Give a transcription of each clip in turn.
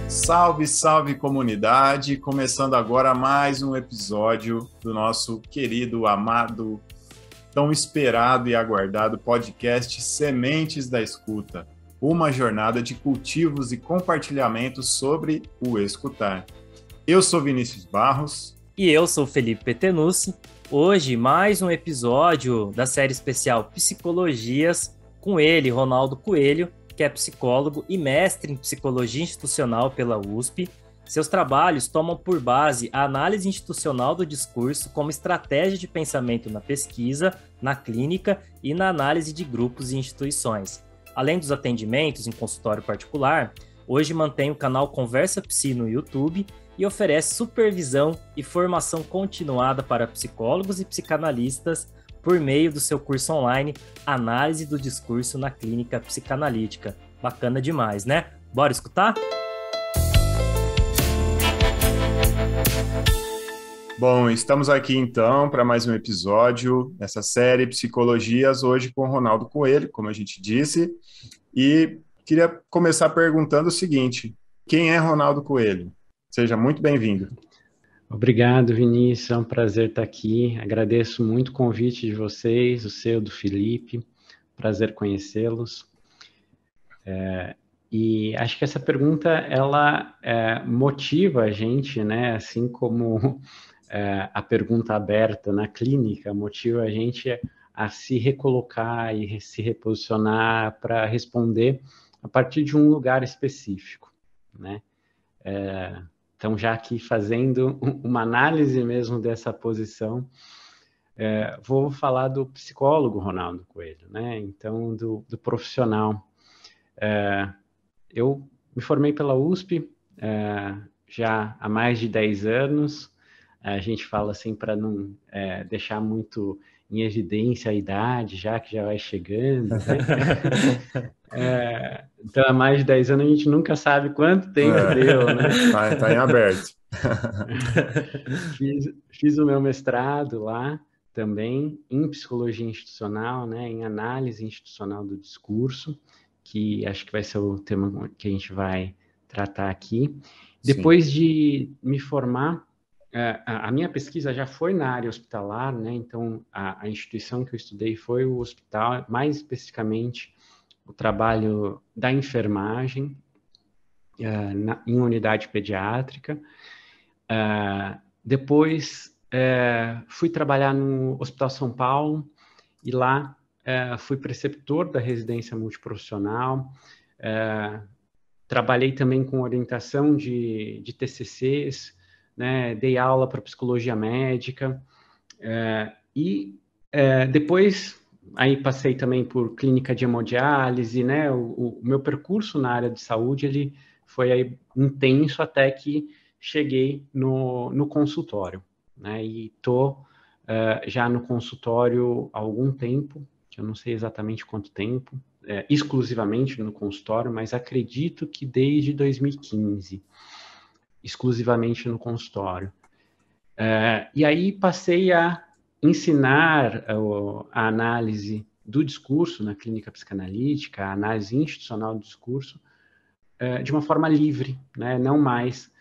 Salve, salve comunidade! Começando agora mais um episódio do nosso querido, amado, tão esperado e aguardado podcast Sementes da Escuta, uma jornada de cultivos e compartilhamentos sobre o escutar. Eu sou Vinícius Barros. E eu sou Felipe Petenucci. Hoje, mais um episódio da série especial Psicologias, com ele, Ronaldo Coelho, que é psicólogo e mestre em psicologia institucional pela USP. Seus trabalhos tomam por base a análise institucional do discurso como estratégia de pensamento na pesquisa, na clínica e na análise de grupos e instituições. Além dos atendimentos em consultório particular, hoje mantém o canal Conversa Psi no YouTube e oferece supervisão e formação continuada para psicólogos e psicanalistas por meio do seu curso online Análise do Discurso na Clínica Psicanalítica. Bacana demais, né? Bora escutar? Bom, estamos aqui então para mais um episódio dessa série Psicologias, hoje com o Ronaldo Coelho, como a gente disse, e queria começar perguntando o seguinte: quem é Ronaldo Coelho? Seja muito bem-vindo. Obrigado, Vinícius, é um prazer estar aqui, agradeço muito o convite de vocês, o seu, do Felipe, prazer conhecê-los. E acho que essa pergunta, ela motiva a gente, né, assim como a pergunta aberta na clínica motiva a gente a se recolocar e se reposicionar para responder a partir de um lugar específico, né? Então, já aqui fazendo uma análise mesmo dessa posição, vou falar do psicólogo Ronaldo Coelho, né? Então, do profissional. Eu me formei pela USP já há mais de 10 anos. A gente fala assim para não deixar muito em evidência a idade, já que já vai chegando, né? Então, há mais de 10 anos a gente nunca sabe quanto tempo deu, né? Tá em aberto. Fiz o meu mestrado lá também em psicologia institucional, né? Em análise institucional do discurso, que acho que vai ser o tema que a gente vai tratar aqui. Depois de me formar, a minha pesquisa já foi na área hospitalar, né? Então, a instituição que eu estudei foi o hospital, mais especificamente o trabalho da enfermagem em unidade pediátrica. Depois, fui trabalhar no Hospital São Paulo e lá fui preceptor da residência multiprofissional. Trabalhei também com orientação de TCCs, né? Dei aula para psicologia médica e depois aí passei também por clínica de hemodiálise, né? O meu percurso na área de saúde ele foi aí intenso até que cheguei no consultório, né? E estou já no consultório há algum tempo, que eu não sei exatamente quanto tempo, exclusivamente no consultório, mas acredito que desde 2015, exclusivamente no consultório. E aí passei a ensinar a análise do discurso na clínica psicanalítica, a análise institucional do discurso, de uma forma livre, né? Não mais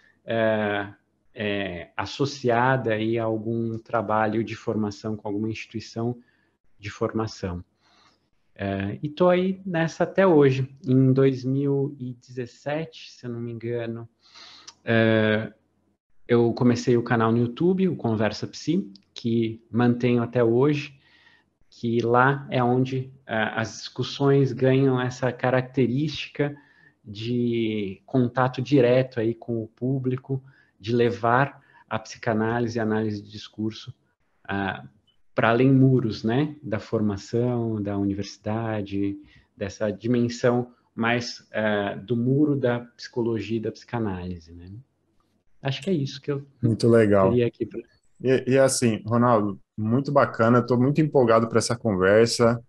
associada aí a algum trabalho de formação com alguma instituição de formação. E estou aí nessa até hoje. Em 2017, se eu não me engano, eu comecei o canal no YouTube, o Conversa Psi, que mantenho até hoje, que lá é onde as discussões ganham essa característica de contato direto aí com o público, de levar a psicanálise e a análise de discurso para além muros, né, da formação, da universidade, dessa dimensão mais do muro da psicologia e da psicanálise, né? Acho que é isso que eu Muito legal. teria aqui para... E assim, Ronaldo, muito bacana, estou muito empolgado para essa conversa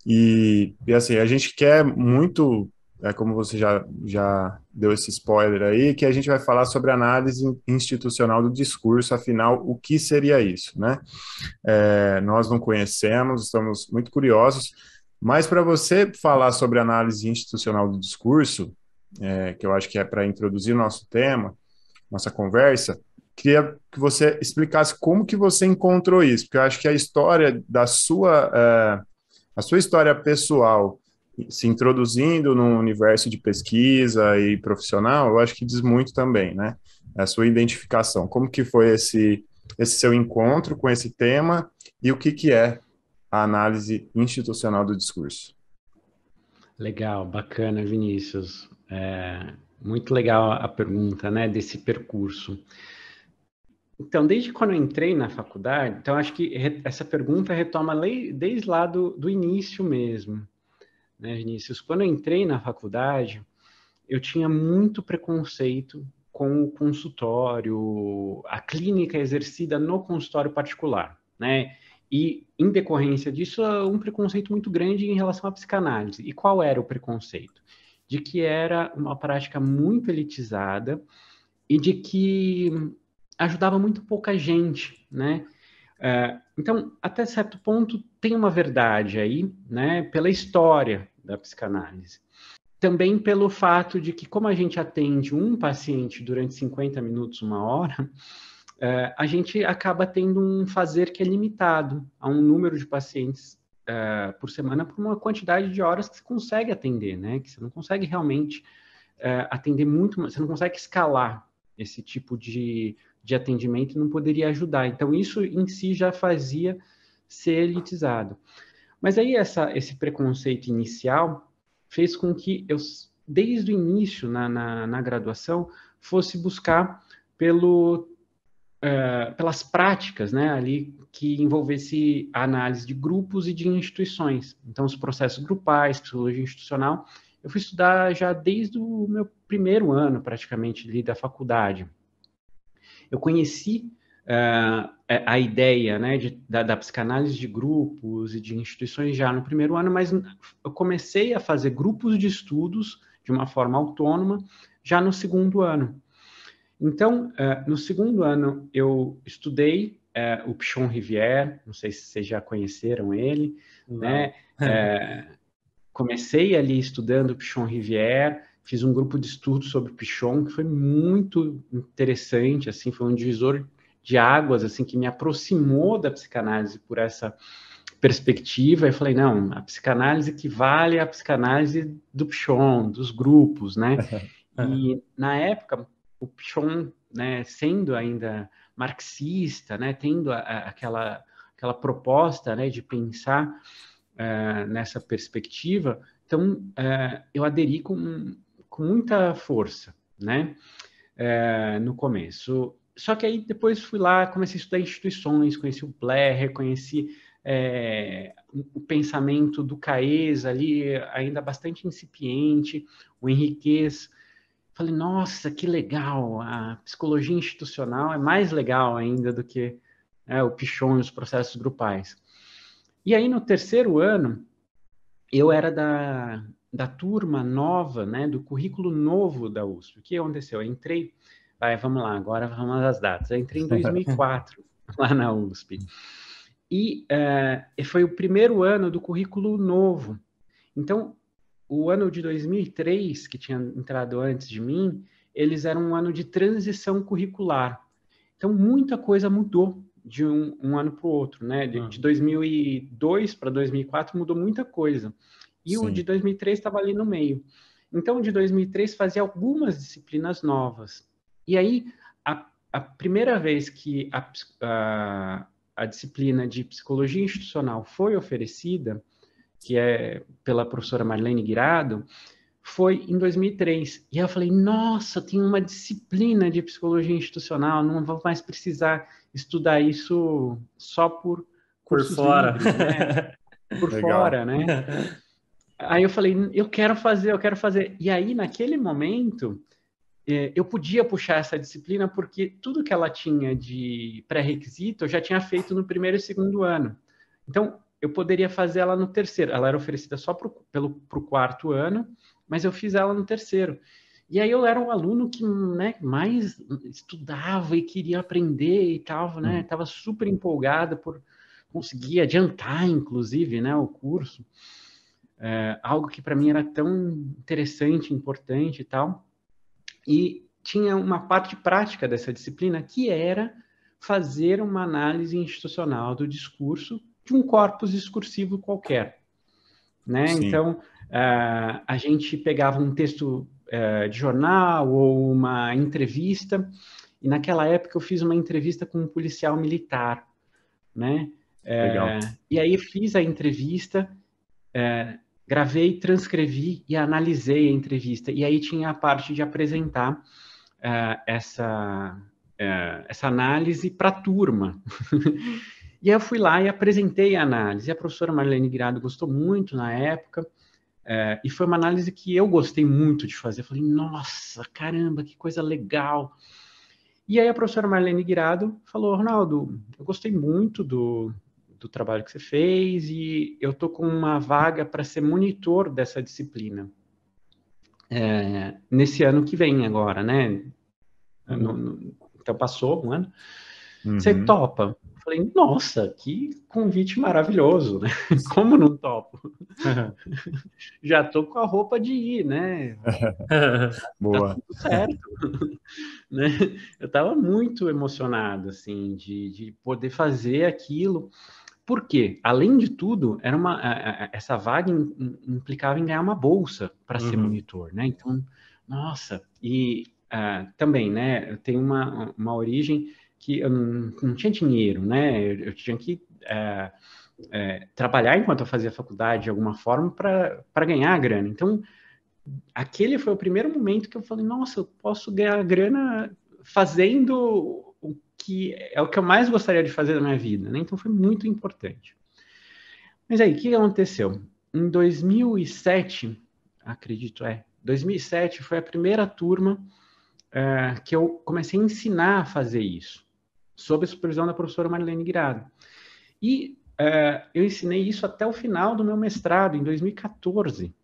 e assim, a gente quer muito, como você já deu esse spoiler aí, que a gente vai falar sobre análise institucional do discurso, afinal, o que seria isso, né? Nós não conhecemos, estamos muito curiosos, Mas para você falar sobre análise institucional do discurso, que eu acho que é para introduzir o nosso tema, nossa conversa, queria que você explicasse como que você encontrou isso, porque eu acho que a história a sua história pessoal se introduzindo no universo de pesquisa e profissional, eu acho que diz muito também, né? A sua identificação. Como que foi esse seu encontro com esse tema e o que que é a análise institucional do discurso? Legal, bacana, Vinícius. Muito legal a pergunta, né, desse percurso. Então, desde quando eu entrei na faculdade, então acho que essa pergunta retoma desde lá do início mesmo, né, Vinícius? Quando eu entrei na faculdade, eu tinha muito preconceito com o consultório, a clínica exercida no consultório particular, né? E, em decorrência disso, um preconceito muito grande em relação à psicanálise. E qual era o preconceito? De que era uma prática muito elitizada e de que ajudava muito pouca gente, né? Então, até certo ponto, tem uma verdade aí, né? Pela história da psicanálise. Também pelo fato de que, como a gente atende um paciente durante 50 minutos, uma hora, a gente acaba tendo um fazer que é limitado a um número de pacientes por semana por uma quantidade de horas que você consegue atender, né? Que você não consegue realmente atender muito, você não consegue escalar esse tipo de atendimento e não poderia ajudar. Então, isso em si já fazia ser elitizado. Mas aí esse preconceito inicial fez com que eu, desde o início, na graduação, fosse buscar pelas práticas, né, ali que envolvesse a análise de grupos e de instituições. Então, os processos grupais, psicologia institucional, eu fui estudar já desde o meu primeiro ano, praticamente, ali da faculdade. Eu conheci a ideia, né, da psicanálise de grupos e de instituições já no primeiro ano, mas eu comecei a fazer grupos de estudos de uma forma autônoma já no segundo ano. Então, no segundo ano, eu estudei o Pichon Rivière, não sei se vocês já conheceram ele, né? Comecei ali estudando o Pichon Rivière, fiz um grupo de estudo sobre o Pichon, que foi muito interessante, assim, foi um divisor de águas, assim, que me aproximou da psicanálise por essa perspectiva. Eu falei, não, a psicanálise equivale à psicanálise do Pichon, dos grupos, né? E, na época, o Pichon, né, sendo ainda marxista, né, tendo aquela proposta, né, de pensar nessa perspectiva, então eu aderi com muita força, né, no começo. Só que aí depois fui lá, comecei a estudar instituições, conheci o Blair, conheci o pensamento do Caes ali, ainda bastante incipiente, o Henriquez. Falei, nossa, que legal, a psicologia institucional é mais legal ainda do que o Pichon e os processos grupais. E aí, no terceiro ano, eu era da turma nova, né, do currículo novo da USP. O que aconteceu? Eu entrei, vamos lá, agora vamos às datas. Eu entrei em 2004, lá na USP. E foi o primeiro ano do currículo novo. Então, o ano de 2003, que tinha entrado antes de mim, eles eram um ano de transição curricular. Então, muita coisa mudou de um ano para o outro, né? De 2002 para 2004 mudou muita coisa. E Sim. O de 2003 estava ali no meio. Então, o de 2003 fazia algumas disciplinas novas. E aí, a primeira vez que a disciplina de psicologia institucional foi oferecida, que é pela professora Marlene Guirado, foi em 2003. E aí eu falei, nossa, tem uma disciplina de psicologia institucional, não vou mais precisar estudar isso só por cursos fora. livres, né? Por fora, né? Aí eu falei, eu quero fazer. E aí, naquele momento, eu podia puxar essa disciplina porque tudo que ela tinha de pré-requisito eu já tinha feito no primeiro e segundo ano. Então, eu poderia fazer ela no terceiro. Ela era oferecida só para o quarto ano, mas eu fiz ela no terceiro. E aí eu era um aluno que, né, mais estudava e queria aprender e tal, né? Estava super empolgado por conseguir adiantar, inclusive, né, o curso. algo que para mim era tão interessante, importante e tal. E tinha uma parte prática dessa disciplina que era fazer uma análise institucional do discurso de um corpus discursivo qualquer, né? Sim. Então, a gente pegava um texto de jornal ou uma entrevista, e naquela época eu fiz uma entrevista com um policial militar, né? Legal. E aí fiz a entrevista, gravei, transcrevi e analisei a entrevista. E aí tinha a parte de apresentar essa análise para a turma. E aí eu fui lá e apresentei a análise. A professora Marlene Guirado gostou muito na época, e foi uma análise que eu gostei muito de fazer. Eu falei, nossa, caramba, que coisa legal. E aí a professora Marlene Guirado falou, Ronaldo, eu gostei muito do trabalho que você fez e eu tô com uma vaga para ser monitor dessa disciplina nesse ano que vem agora, né? Então passou um ano. Você topa? Eu falei, nossa, que convite maravilhoso, né? Como não topo? Já tô com a roupa de ir, né? Boa. Tá tudo certo. Né? Eu estava muito emocionado, assim, de poder fazer aquilo. Porque, além de tudo, era essa vaga implicava em ganhar uma bolsa para ser monitor, né? Então, nossa, e também, né, eu tenho uma origem que eu não tinha dinheiro, né? Eu tinha que trabalhar enquanto eu fazia faculdade de alguma forma para ganhar grana. Então, aquele foi o primeiro momento que eu falei, nossa, eu posso ganhar grana fazendo o que é o que eu mais gostaria de fazer na minha vida, né? Então foi muito importante. Mas aí, o que aconteceu? Em 2007, acredito, 2007 foi a primeira turma que eu comecei a ensinar a fazer isso, sob a supervisão da professora Marlene Guirado. E eu ensinei isso até o final do meu mestrado, em 2014.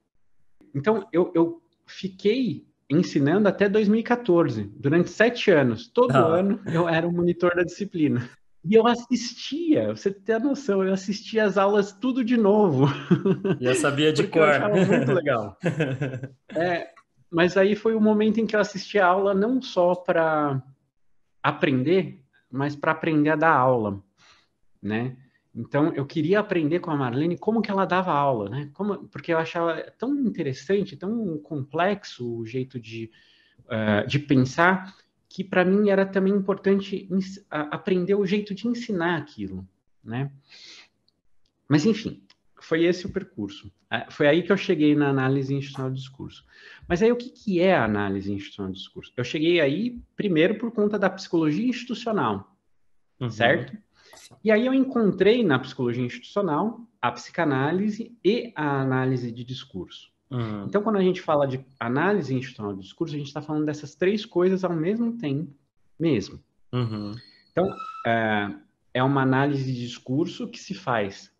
Então, eu fiquei ensinando até 2014, durante 7 anos. Todo ano eu era o monitor da disciplina. E eu assistia, você tem a noção, eu assistia as aulas tudo de novo. Já sabia de porque cor. eu achava muito legal. Mas aí foi o momento em que eu assisti a aula não só para aprender, mas para aprender a dar aula, né? Então, eu queria aprender com a Marlene como que ela dava aula, né? Porque eu achava tão interessante, tão complexo o jeito de pensar, que para mim era também importante aprender o jeito de ensinar aquilo, né? Mas, enfim, foi esse o percurso. Foi aí que eu cheguei na análise institucional do discurso. Mas aí, o que é a análise institucional do discurso? Eu cheguei aí, primeiro, por conta da psicologia institucional, certo? E aí eu encontrei na psicologia institucional a psicanálise e a análise de discurso. Então, quando a gente fala de análise institucional do discurso, a gente está falando dessas 3 coisas ao mesmo tempo, mesmo. Então, é uma análise de discurso que se faz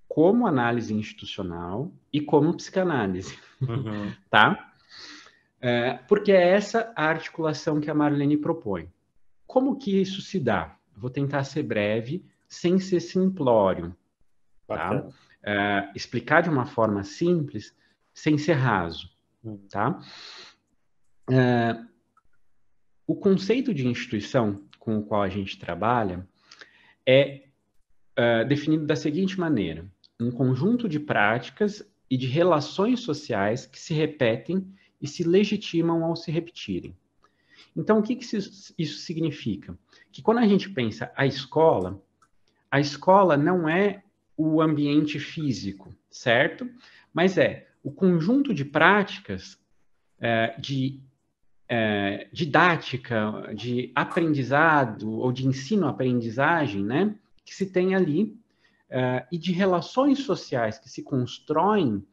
como análise institucional e como psicanálise, tá? Porque é essa a articulação que a Marlene propõe. Como que isso se dá? Vou tentar ser breve, sem ser simplório, tá? Explicar de uma forma simples, sem ser raso, tá? O conceito de instituição com o qual a gente trabalha é definido da seguinte maneira: um conjunto de práticas e de relações sociais que se repetem e se legitimam ao se repetirem. Então, o que isso significa? Que quando a gente pensa a escola não é o ambiente físico, certo? Mas é o conjunto de práticas de didática, de aprendizado ou de ensino-aprendizagem, né? Que se tem ali e de relações sociais que se constroem,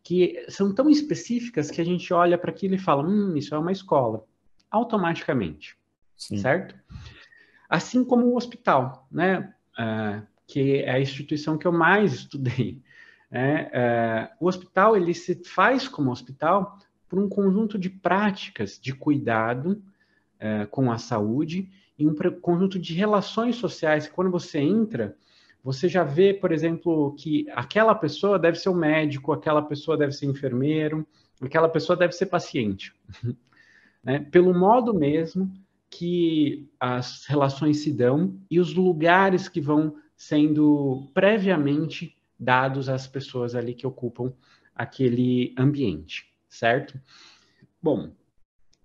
que são tão específicas que a gente olha para aquilo e fala, isso é uma escola, automaticamente, certo? Assim como o hospital, né? Que é a instituição que eu mais estudei. O hospital, ele se faz como hospital por um conjunto de práticas de cuidado com a saúde e um conjunto de relações sociais que, quando você entra, você já vê, por exemplo, que aquela pessoa deve ser um médico, aquela pessoa deve ser enfermeiro, aquela pessoa deve ser paciente. Né? Pelo modo mesmo que as relações se dão e os lugares que vão sendo previamente dados às pessoas ali que ocupam aquele ambiente, certo? Bom,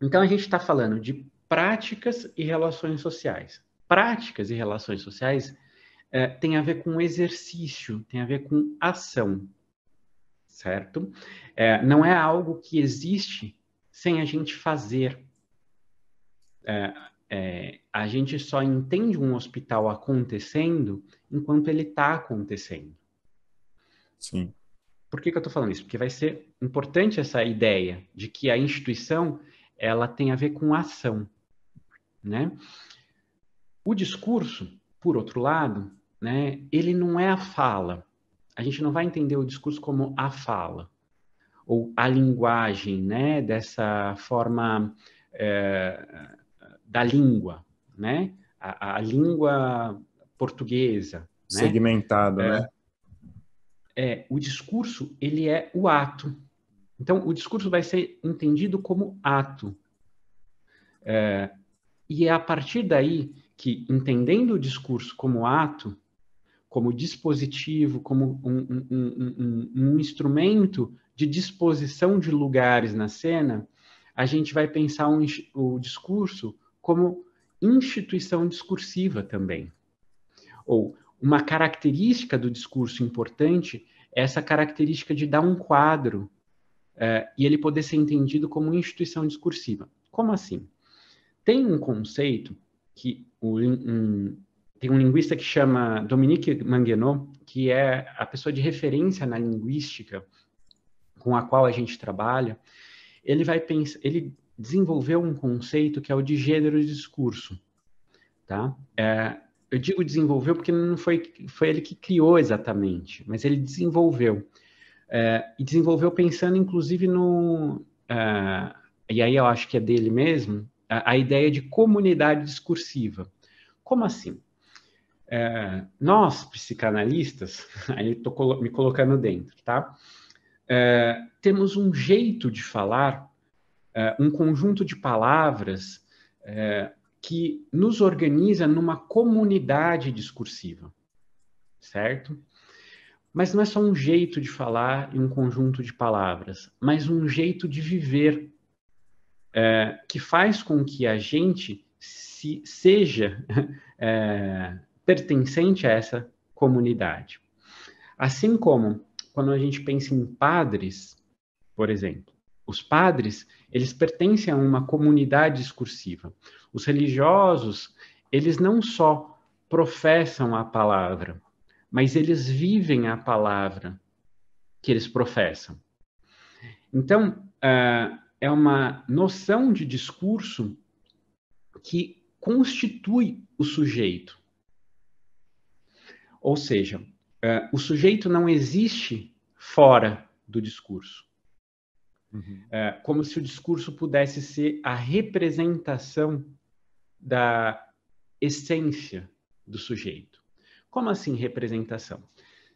então a gente está falando de práticas e relações sociais. Práticas e relações sociais tem a ver com exercício, tem a ver com ação, certo? Não é algo que existe sem a gente fazer. A gente só entende um hospital acontecendo enquanto ele está acontecendo. Sim. Por que eu estou falando isso? Porque vai ser importante essa ideia de que a instituição ela tem a ver com ação, né? O discurso, por outro lado, né, ele não é a fala. A gente não vai entender o discurso como a fala ou a linguagem, né, dessa forma da língua, né? A língua portuguesa, né? Segmentado, né? O discurso, ele é o ato. Então, o discurso vai ser entendido como ato. E é a partir daí que, entendendo o discurso como ato, como dispositivo, como um instrumento de disposição de lugares na cena, a gente vai pensar o discurso como instituição discursiva também. Ou uma característica do discurso importante é essa característica de dar um quadro e ele poder ser entendido como instituição discursiva. Como assim? Tem um conceito que tem um linguista que chama Dominique Manguenot, que é a pessoa de referência na linguística com a qual a gente trabalha. Ele desenvolveu um conceito que é o de gênero de discurso, tá? Eu digo desenvolveu porque não foi ele que criou exatamente, mas ele desenvolveu. E desenvolveu pensando, inclusive, e aí eu acho que é dele mesmo, a ideia de comunidade discursiva. Como assim? Nós, psicanalistas, aí estou me colocando dentro, tá? Temos um jeito de falar, um conjunto de palavras que nos organiza numa comunidade discursiva, certo? Mas não é só um jeito de falar e um conjunto de palavras, mas um jeito de viver que faz com que a gente seja pertencente a essa comunidade. Assim como quando a gente pensa em padres, por exemplo, os padres, eles pertencem a uma comunidade discursiva. Os religiosos, eles não só professam a palavra, mas eles vivem a palavra que eles professam. Então, é uma noção de discurso que constitui o sujeito. Ou seja, o sujeito não existe fora do discurso. Como se o discurso pudesse ser a representação da essência do sujeito. Como assim representação?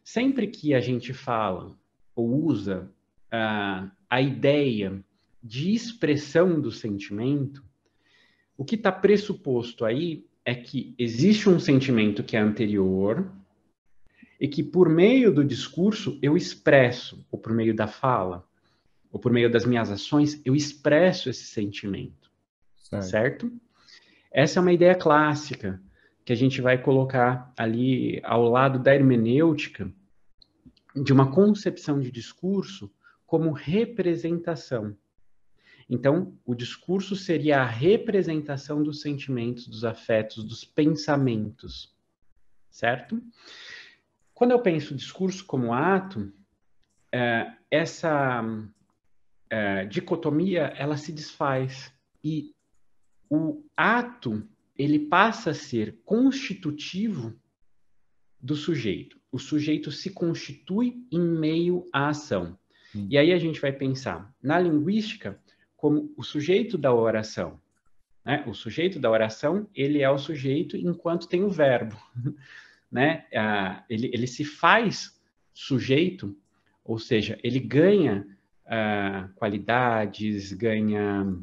Sempre que a gente fala ou usa a ideia de expressão do sentimento, o que está pressuposto aí é que existe um sentimento que é anterior e que por meio do discurso eu expresso, ou por meio da fala, ou por meio das minhas ações, eu expresso esse sentimento, certo? Essa é uma ideia clássica que a gente vai colocar ali ao lado da hermenêutica de uma concepção de discurso como representação. Então, o discurso seria a representação dos sentimentos, dos afetos, dos pensamentos, certo? Quando eu penso o discurso como ato, essa dicotomia, ela se desfaz. E o ato, ele passa a ser constitutivo do sujeito. O sujeito se constitui em meio à ação. E aí a gente vai pensar na linguística como o sujeito da oração. Né? O sujeito da oração, ele é o sujeito enquanto tem o verbo. né, ele se faz sujeito, ou seja, ele ganha qualidades, ganha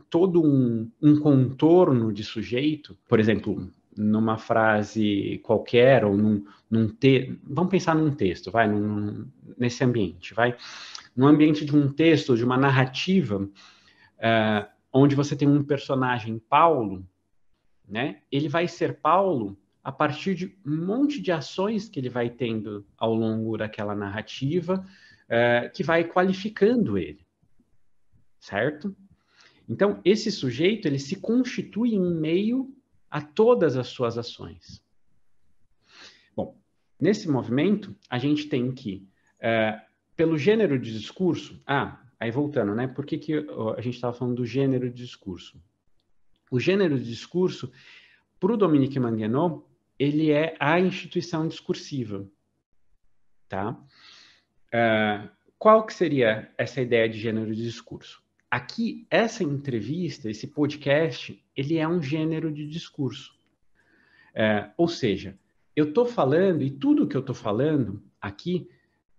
todo um contorno de sujeito. Por exemplo, numa frase qualquer, ou vamos pensar num texto, vai, nesse ambiente, vai. No ambiente de um texto, de uma narrativa, onde você tem um personagem, Paulo, né? Ele vai ser Paulo a partir de um monte de ações que ele vai tendo ao longo daquela narrativa, que vai qualificando ele, certo? Então, esse sujeito, ele se constitui em meio a todas as suas ações. Bom, nesse movimento, a gente tem que, pelo gênero de discurso... aí voltando, né? Por que a gente estava falando do gênero de discurso? O gênero de discurso, para o Dominique Manguenot, ele é a instituição discursiva, tá? Qual que seria essa ideia de gênero de discurso? Aqui, essa entrevista, esse podcast, ele é um gênero de discurso. Ou seja, eu estou falando, e tudo que eu estou falando aqui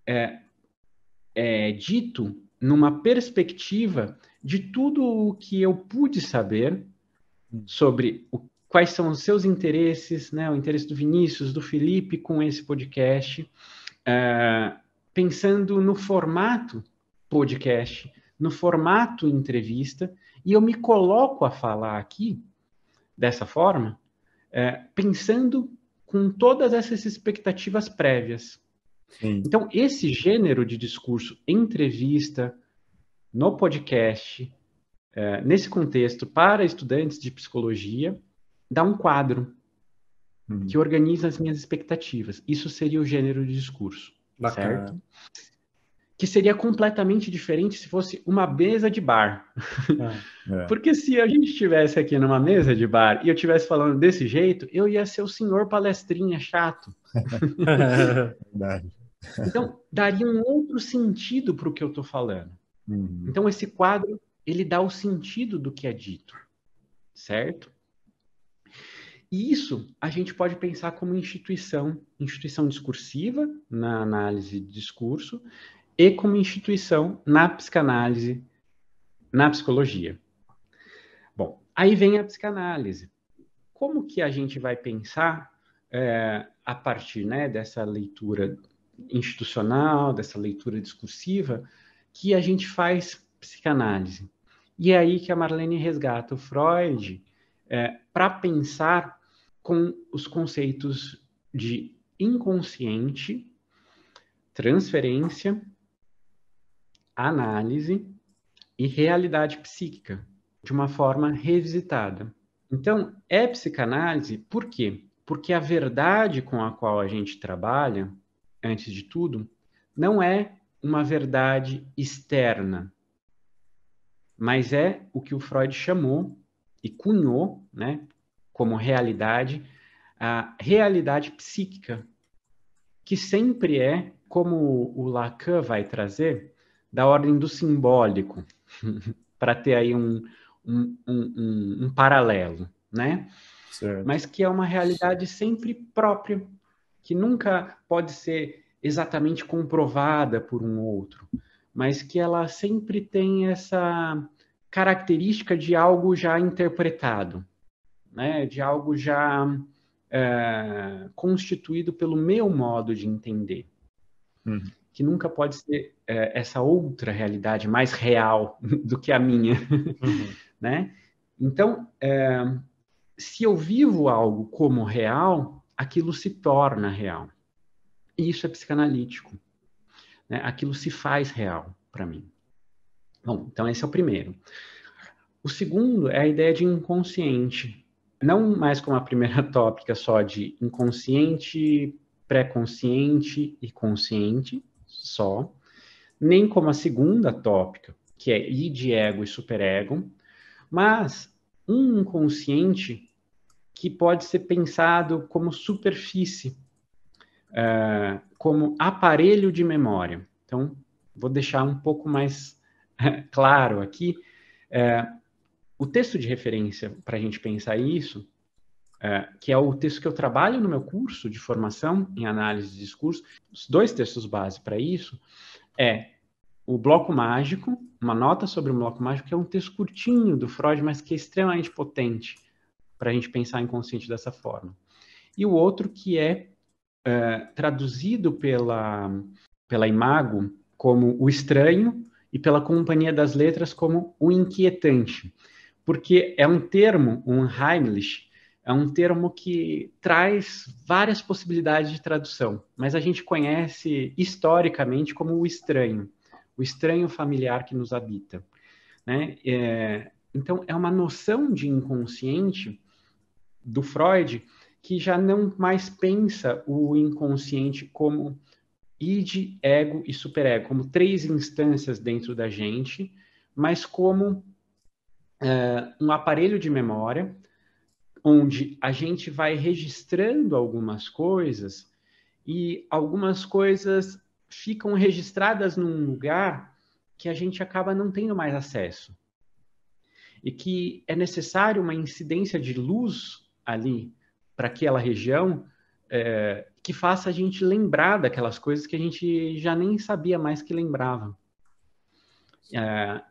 é dito numa perspectiva de tudo o que eu pude saber sobre quais são os seus interesses, né, o interesse do Vinícius, do Felipe com esse podcast, pensando no formato podcast, no formato entrevista, e eu me coloco a falar aqui dessa forma, pensando com todas essas expectativas prévias. Sim. Então, esse gênero de discurso, entrevista, no podcast, nesse contexto, para estudantes de psicologia, dá um quadro que organiza as minhas expectativas. Isso seria o gênero de discurso. Bacana. Certo? Que seria completamente diferente se fosse uma mesa de bar. Porque se a gente estivesse aqui numa mesa de bar e eu estivesse falando desse jeito, eu ia ser o senhor palestrinha chato. Verdade. Então, daria um outro sentido para o que eu estou falando. Então, esse quadro, ele dá o sentido do que é dito, certo? E isso a gente pode pensar como instituição discursiva, na análise de discurso, e como instituição na psicanálise, na psicologia. Bom, aí vem a psicanálise. Como que a gente vai pensar a partir, né, dessa leitura institucional, dessa leitura discursiva, que a gente faz psicanálise? E é aí que a Marlene resgata o Freud para pensar com os conceitos de inconsciente, transferência, análise e realidade psíquica, de uma forma revisitada. Então, é psicanálise por quê? Porque a verdade com a qual a gente trabalha, antes de tudo, não é uma verdade externa, mas é o que o Freud chamou e cunhou, né, como realidade, a realidade psíquica, que sempre é, como o Lacan vai trazer, da ordem do simbólico, para ter aí um paralelo, né? Certo. Mas que é uma realidade sempre própria, que nunca pode ser exatamente comprovada por um outro, mas que ela sempre tem essa característica de algo já interpretado, né? De algo já constituído pelo meu modo de entender. Que nunca pode ser essa outra realidade mais real do que a minha, né? Então, se eu vivo algo como real, aquilo se torna real. E isso é psicanalítico, né? Aquilo se faz real para mim. Bom, então esse é o primeiro. O segundo é a ideia de inconsciente. Não mais como a primeira tópica só de inconsciente, pré-consciente e consciente, só, nem como a segunda tópica, que é id, ego e superego, mas um inconsciente que pode ser pensado como superfície, como aparelho de memória. Então, vou deixar um pouco mais claro aqui. O texto de referência para a gente pensar isso que é o texto que eu trabalho no meu curso de formação em análise de discurso. Os 2 textos base para isso é o Bloco Mágico, uma nota sobre o Bloco Mágico, que é um texto curtinho do Freud, mas que é extremamente potente para a gente pensar inconsciente dessa forma. E o outro que é traduzido pela Imago como o estranho e pela Companhia das Letras como o inquietante, porque é um termo, um Heimlich, é um termo que traz várias possibilidades de tradução, mas a gente conhece historicamente como o estranho familiar que nos habita, né? Então, é uma noção de inconsciente do Freud que já não mais pensa o inconsciente como id, ego e superego, como 3 instâncias dentro da gente, mas como um aparelho de memória onde a gente vai registrando algumas coisas e algumas coisas ficam registradas num lugar que a gente acaba não tendo mais acesso. E que é necessário uma incidência de luz ali para aquela região que faça a gente lembrar daquelas coisas que a gente já nem sabia mais que lembrava.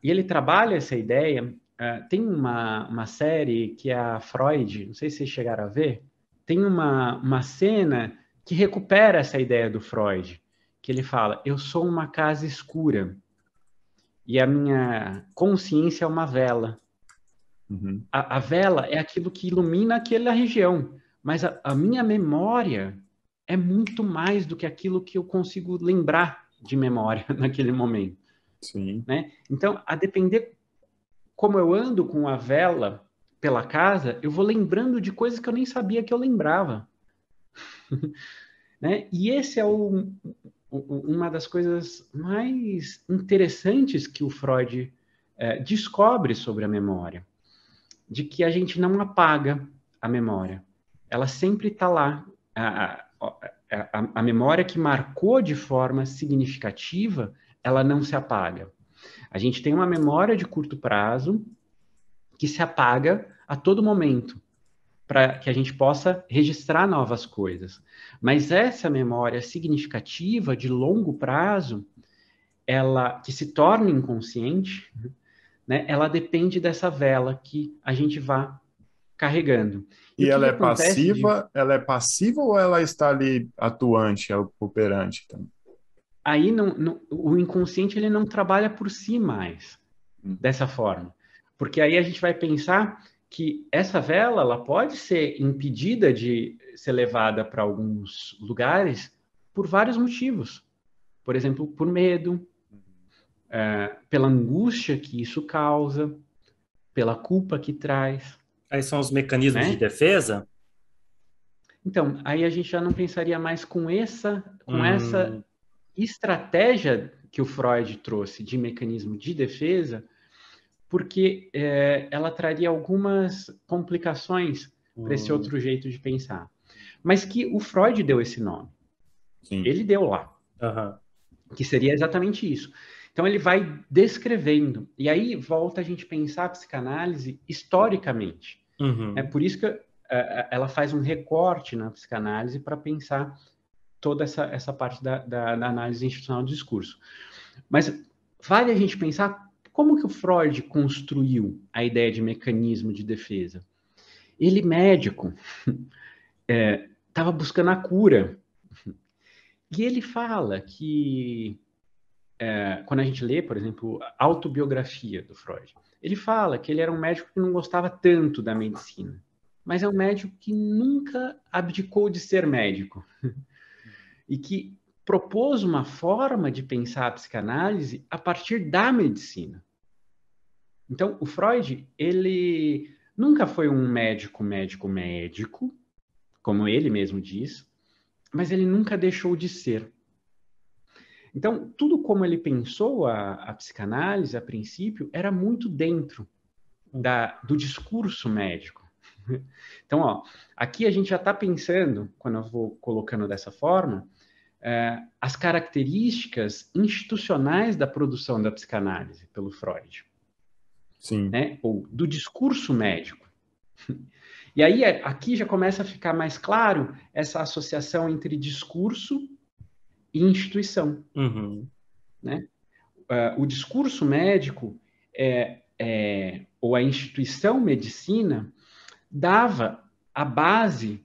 E ele trabalha essa ideia. Tem uma série que é a Freud, não sei se vocês chegaram a ver, tem uma cena que recupera essa ideia do Freud, que ele fala, eu sou uma casa escura e a minha consciência é uma vela. Uhum. A vela é aquilo que ilumina aquela região, mas a minha memória é muito mais do que aquilo que eu consigo lembrar de memória naquele momento. Sim. Né? Então, a depender como eu ando com a vela pela casa, eu vou lembrando de coisas que eu nem sabia que eu lembrava. Né? E esse é uma das coisas mais interessantes que o Freud descobre sobre a memória, de que a gente não apaga a memória. Ela sempre está lá. A memória que marcou de forma significativa, ela não se apaga. A gente tem uma memória de curto prazo que se apaga a todo momento, para que a gente possa registrar novas coisas. Mas essa memória significativa de longo prazo, ela que se torna inconsciente, né, ela depende dessa vela que a gente vai carregando. E o que ela é acontece ela é passiva ou ela está ali atuante, operante também? Aí o inconsciente ele não trabalha por si mais dessa forma, porque aí a gente vai pensar que essa vela ela pode ser impedida de ser levada para alguns lugares por vários motivos, por exemplo, por medo, pela angústia que isso causa, pela culpa que traz, Aí são os mecanismos de né? defesa? Então, aí a gente já não pensaria mais com essa Hum, estratégia que o Freud trouxe de mecanismo de defesa, porque ela traria algumas complicações para esse outro jeito de pensar. Mas que o Freud deu esse nome. Sim. Ele deu lá. Que seria exatamente isso. Então ele vai descrevendo. E aí volta a gente pensar a psicanálise historicamente. É por isso que ela faz um recorte na psicanálise para pensar toda essa parte da análise institucional do discurso. Mas vale a gente pensar como que o Freud construiu a ideia de mecanismo de defesa. Ele, médico, estava buscando a cura. E ele fala que, quando a gente lê, por exemplo, a autobiografia do Freud, ele fala que ele era um médico que não gostava tanto da medicina, mas é um médico que nunca abdicou de ser médico. E que propôs uma forma de pensar a psicanálise a partir da medicina. Então, o Freud, ele nunca foi um médico, como ele mesmo diz, mas ele nunca deixou de ser. Então, tudo como ele pensou a psicanálise, a princípio, era muito dentro do discurso médico. Então, aqui a gente já está pensando, quando eu vou colocando dessa forma, as características institucionais da produção da psicanálise pelo Freud. Sim. Né? Ou do discurso médico. E aí, aqui já começa a ficar mais claro essa associação entre discurso e instituição. Né? O discurso médico ou a instituição medicina dava a base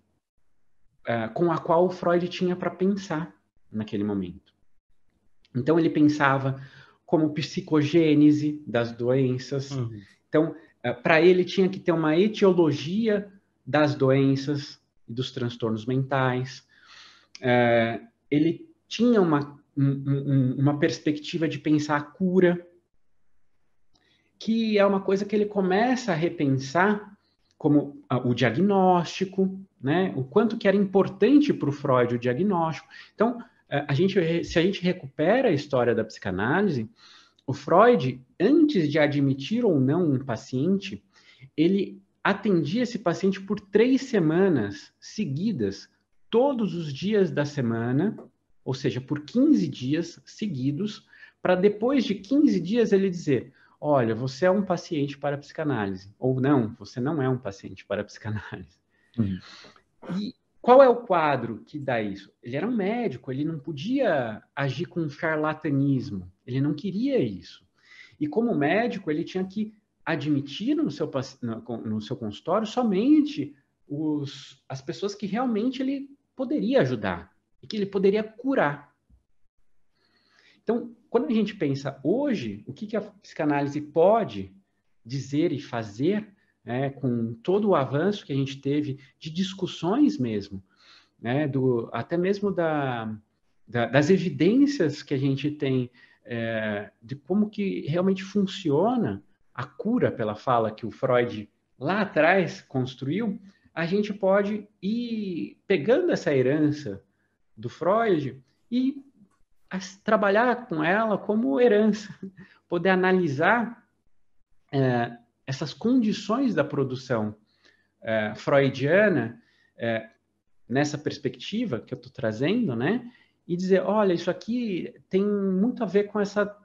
com a qual o Freud tinha para pensar naquele momento. Então, ele pensava como psicogênese das doenças. Então, para ele, tinha que ter uma etiologia das doenças e dos transtornos mentais. Ele tinha uma perspectiva de pensar a cura, que é uma coisa que ele começa a repensar como o diagnóstico, né? O quanto que era importante para o Freud o diagnóstico. Então, se a gente recupera a história da psicanálise, o Freud, antes de admitir ou não um paciente, ele atendia esse paciente por 3 semanas seguidas, todos os dias da semana, ou seja, por 15 dias seguidos, para depois de 15 dias ele dizer: olha, você é um paciente para psicanálise, ou não, você não é um paciente para psicanálise. E qual é o quadro que dá isso? Ele era um médico, ele não podia agir com charlatanismo, ele não queria isso. E como médico, ele tinha que admitir no seu consultório somente as pessoas que realmente ele poderia ajudar e que ele poderia curar. Então, quando a gente pensa hoje, o que a psicanálise pode dizer e fazer, com todo o avanço que a gente teve de discussões mesmo, né, até mesmo das evidências que a gente tem de como que realmente funciona a cura pela fala que o Freud lá atrás construiu, a gente pode ir pegando essa herança do Freud e trabalhar com ela como herança, poder analisar essas condições da produção freudiana nessa perspectiva que eu estou trazendo, né? E dizer, olha, isso aqui tem muito a ver com essa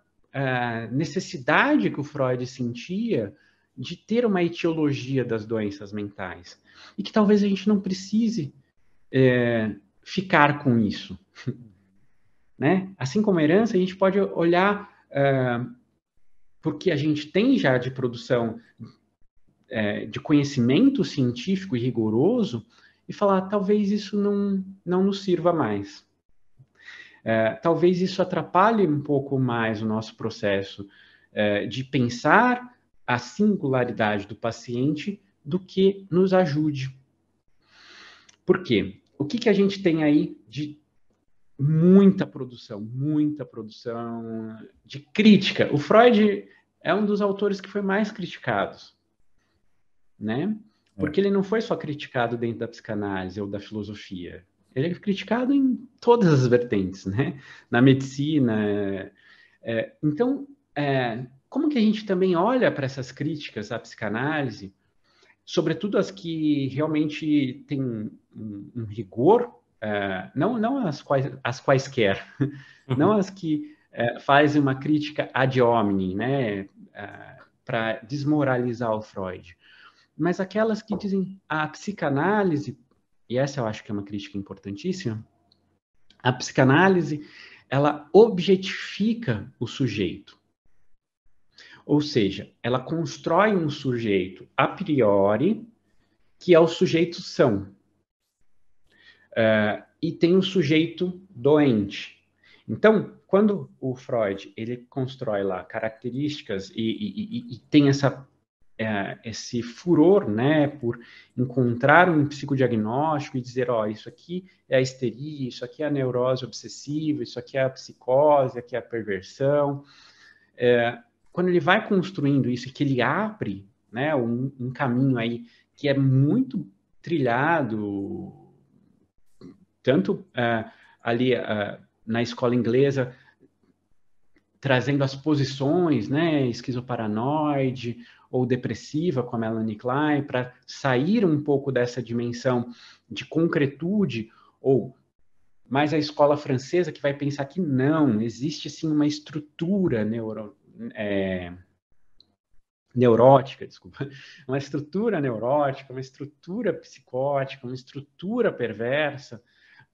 necessidade que o Freud sentia de ter uma etiologia das doenças mentais. E que talvez a gente não precise ficar com isso. Né? Assim como a herança, a gente pode olhar porque a gente tem já de produção de conhecimento científico e rigoroso e falar, talvez isso não nos sirva mais. Talvez isso atrapalhe um pouco mais o nosso processo de pensar a singularidade do paciente do que nos ajude. Por quê? O que a gente tem aí de muita produção de crítica? O Freud é um dos autores que foi mais criticados, né? Porque ele não foi só criticado dentro da psicanálise ou da filosofia. Ele é criticado em todas as vertentes, né? Na medicina. Então, como que a gente também olha para essas críticas à psicanálise, sobretudo as que realmente têm um rigor, não as quaisquer, não as que fazem uma crítica ad hominem, né? Para desmoralizar o Freud, mas aquelas que dizem a psicanálise, e essa eu acho que é uma crítica importantíssima, a psicanálise, ela objetifica o sujeito. Ou seja, ela constrói um sujeito a priori, que é o sujeito são. E tem um sujeito doente. Então, quando o Freud ele constrói lá características e tem esse furor, né, por encontrar um psicodiagnóstico e dizer, isso aqui é a histeria, isso aqui é a neurose obsessiva, isso aqui é a psicose, aqui é a perversão. Quando ele vai construindo isso e que ele abre, né, um caminho aí que é muito trilhado, tanto ali na escola inglesa, trazendo as posições, né, esquizoparanoide ou depressiva com a Melanie Klein, para sair um pouco dessa dimensão de concretude, ou mais a escola francesa que vai pensar que não, existe sim uma estrutura neurótica, desculpa, uma estrutura neurótica, uma estrutura psicótica, uma estrutura perversa,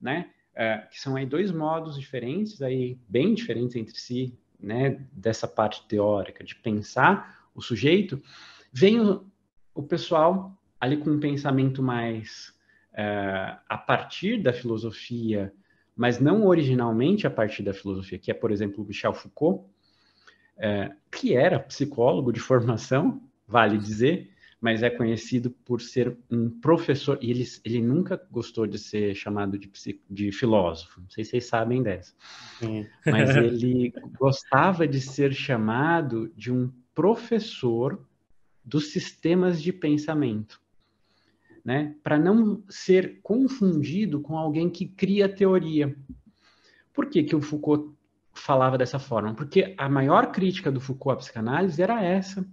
né? Que são aí dois modos diferentes, aí bem diferentes entre si, né? Dessa parte teórica de pensar o sujeito, vem o pessoal ali com um pensamento mais a partir da filosofia, mas não originalmente a partir da filosofia, que é, por exemplo, o Michel Foucault, que era psicólogo de formação, vale dizer, mas é conhecido por ser um professor, e ele nunca gostou de ser chamado de filósofo, não sei se vocês sabem dessa, mas ele gostava de ser chamado de um professor dos sistemas de pensamento, né? Para não ser confundido com alguém que cria teoria. Por que o Foucault falava dessa forma? Porque a maior crítica do Foucault à psicanálise era essa,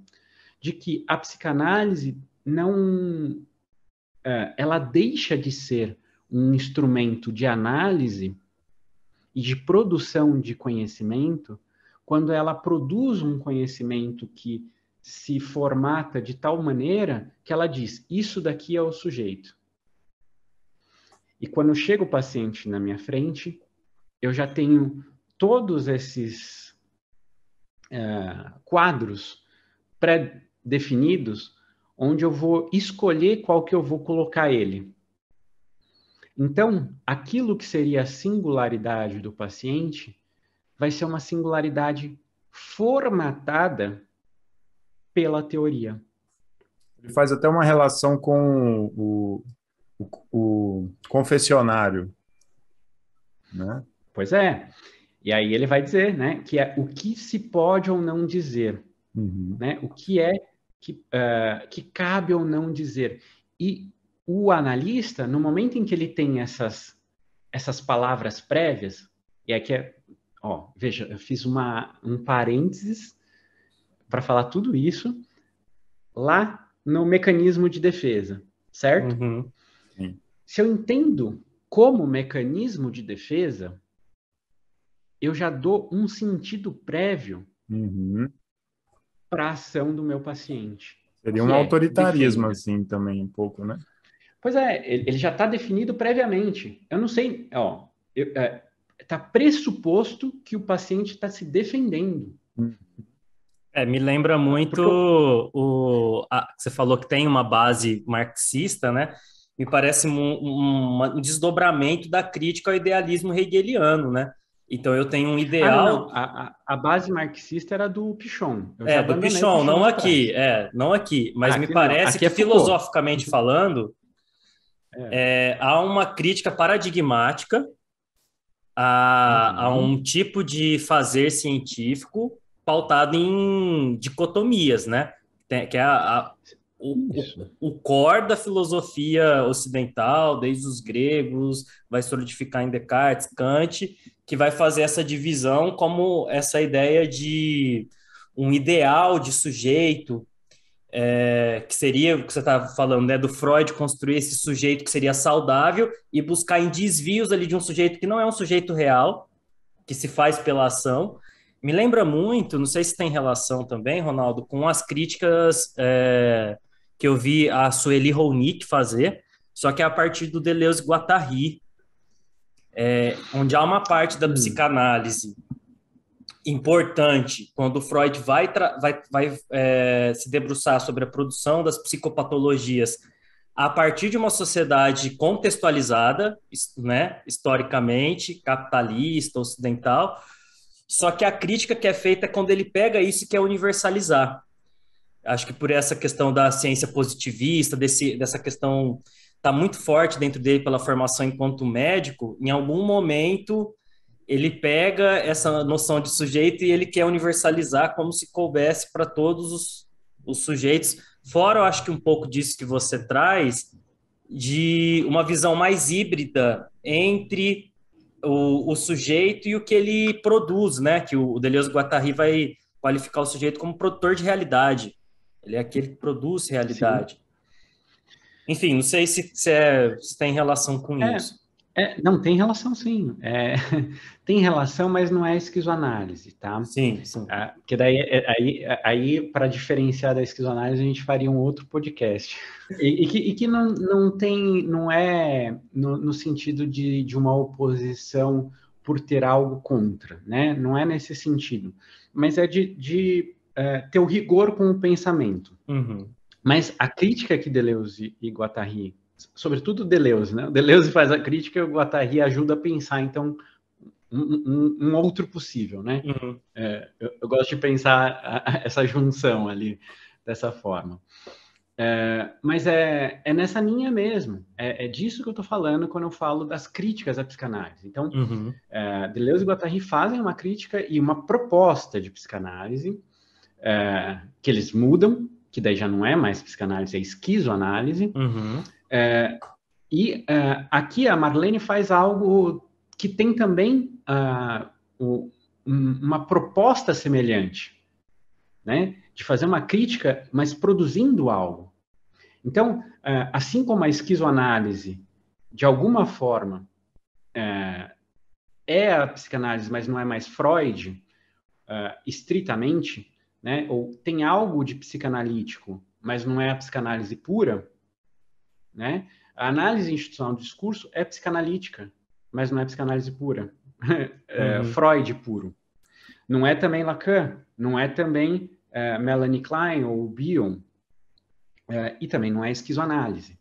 de que a psicanálise não... ela deixa de ser um instrumento de análise e de produção de conhecimento quando ela produz um conhecimento que se formata de tal maneira que ela diz, isso daqui é o sujeito. E quando chega o paciente na minha frente, eu já tenho todos esses quadros pré-definidos, onde eu vou escolher qual que eu vou colocar ele. Então, aquilo que seria a singularidade do paciente vai ser uma singularidade formatada pela teoria. Ele faz até uma relação com o confessionário, né? Pois é. E aí ele vai dizer, né, que é o que se pode ou não dizer, né? O que é que cabe ou não dizer. E o analista, no momento em que ele tem essas palavras prévias, e aqui veja, eu fiz um parênteses para falar tudo isso lá no mecanismo de defesa, certo? Se eu entendo como mecanismo de defesa, eu já dou um sentido prévio para a ação do meu paciente. Seria um autoritarismo, assim, também, um pouco, né? Pois é, ele já está definido previamente. Eu não sei, está pressuposto que o paciente está se defendendo. Me lembra muito você falou que tem uma base marxista, né? Me parece um desdobramento da crítica ao idealismo hegeliano, né? Então eu tenho um ideal... A base marxista era do Pichon. Do Pichon, não aqui, não aqui. Mas me parece que filosoficamente falando, há uma crítica paradigmática a um tipo de fazer científico pautado em dicotomias, né? Que é o core da filosofia ocidental, desde os gregos, vai solidificar em Descartes, Kant, que vai fazer essa divisão como essa ideia de um ideal de sujeito, que seria o que você estava falando, né? Do Freud construir esse sujeito que seria saudável e buscar em desvios ali de um sujeito que não é um sujeito real, que se faz pela ação. Me lembra muito, não sei se tem relação também, Ronaldo, com as críticas que eu vi a Sueli Rolnick fazer, só que é a partir do Deleuze e Guattari, onde há uma parte da psicanálise importante, quando o Freud vai se debruçar sobre a produção das psicopatologias a partir de uma sociedade contextualizada, né, historicamente, capitalista, ocidental. Só que a crítica que é feita é quando ele pega isso e quer universalizar. Acho que por essa questão da ciência positivista, dessa questão está muito forte dentro dele pela formação enquanto médico, em algum momento ele pega essa noção de sujeito e ele quer universalizar como se coubesse para todos os sujeitos. Fora, eu acho que um pouco disso que você traz, de uma visão mais híbrida entre o sujeito e o que ele produz, né? Que o Deleuze e Guattari vai qualificar o sujeito como produtor de realidade. Ele é aquele que produz realidade. Sim. Enfim, não sei se tem relação com isso. Não, tem relação sim. Tem relação, mas não é esquizoanálise, tá? Sim, sim. Porque daí, aí para diferenciar da esquizoanálise, a gente faria um outro podcast. E que não é no sentido de uma oposição por ter algo contra, né? Não é nesse sentido. Mas é de ter o rigor com o pensamento. Uhum. Mas a crítica que Deleuze e Guattari, sobretudo Deleuze, né? Deleuze faz a crítica e o Guattari ajuda a pensar, então, um outro possível, né? Uhum. Eu gosto de pensar essa junção ali, dessa forma. Mas é nessa linha mesmo. É disso que eu estou falando quando eu falo das críticas à psicanálise. Então, Uhum. Deleuze e Guattari fazem uma crítica e uma proposta de psicanálise que eles mudam, que daí já não é mais psicanálise, é esquizoanálise. Uhum. E aqui a Marlene faz algo que tem também uma proposta semelhante, né? De fazer uma crítica, mas produzindo algo. Então, assim como a esquizoanálise, de alguma forma, é a psicanálise, mas não é mais Freud, estritamente, né? Ou tem algo de psicanalítico, mas não é a psicanálise pura, né? A análise institucional do discurso é psicanalítica, mas não é psicanálise pura. Freud puro. Não é também Lacan, não é também Melanie Klein ou Bion, e também não é esquizoanálise.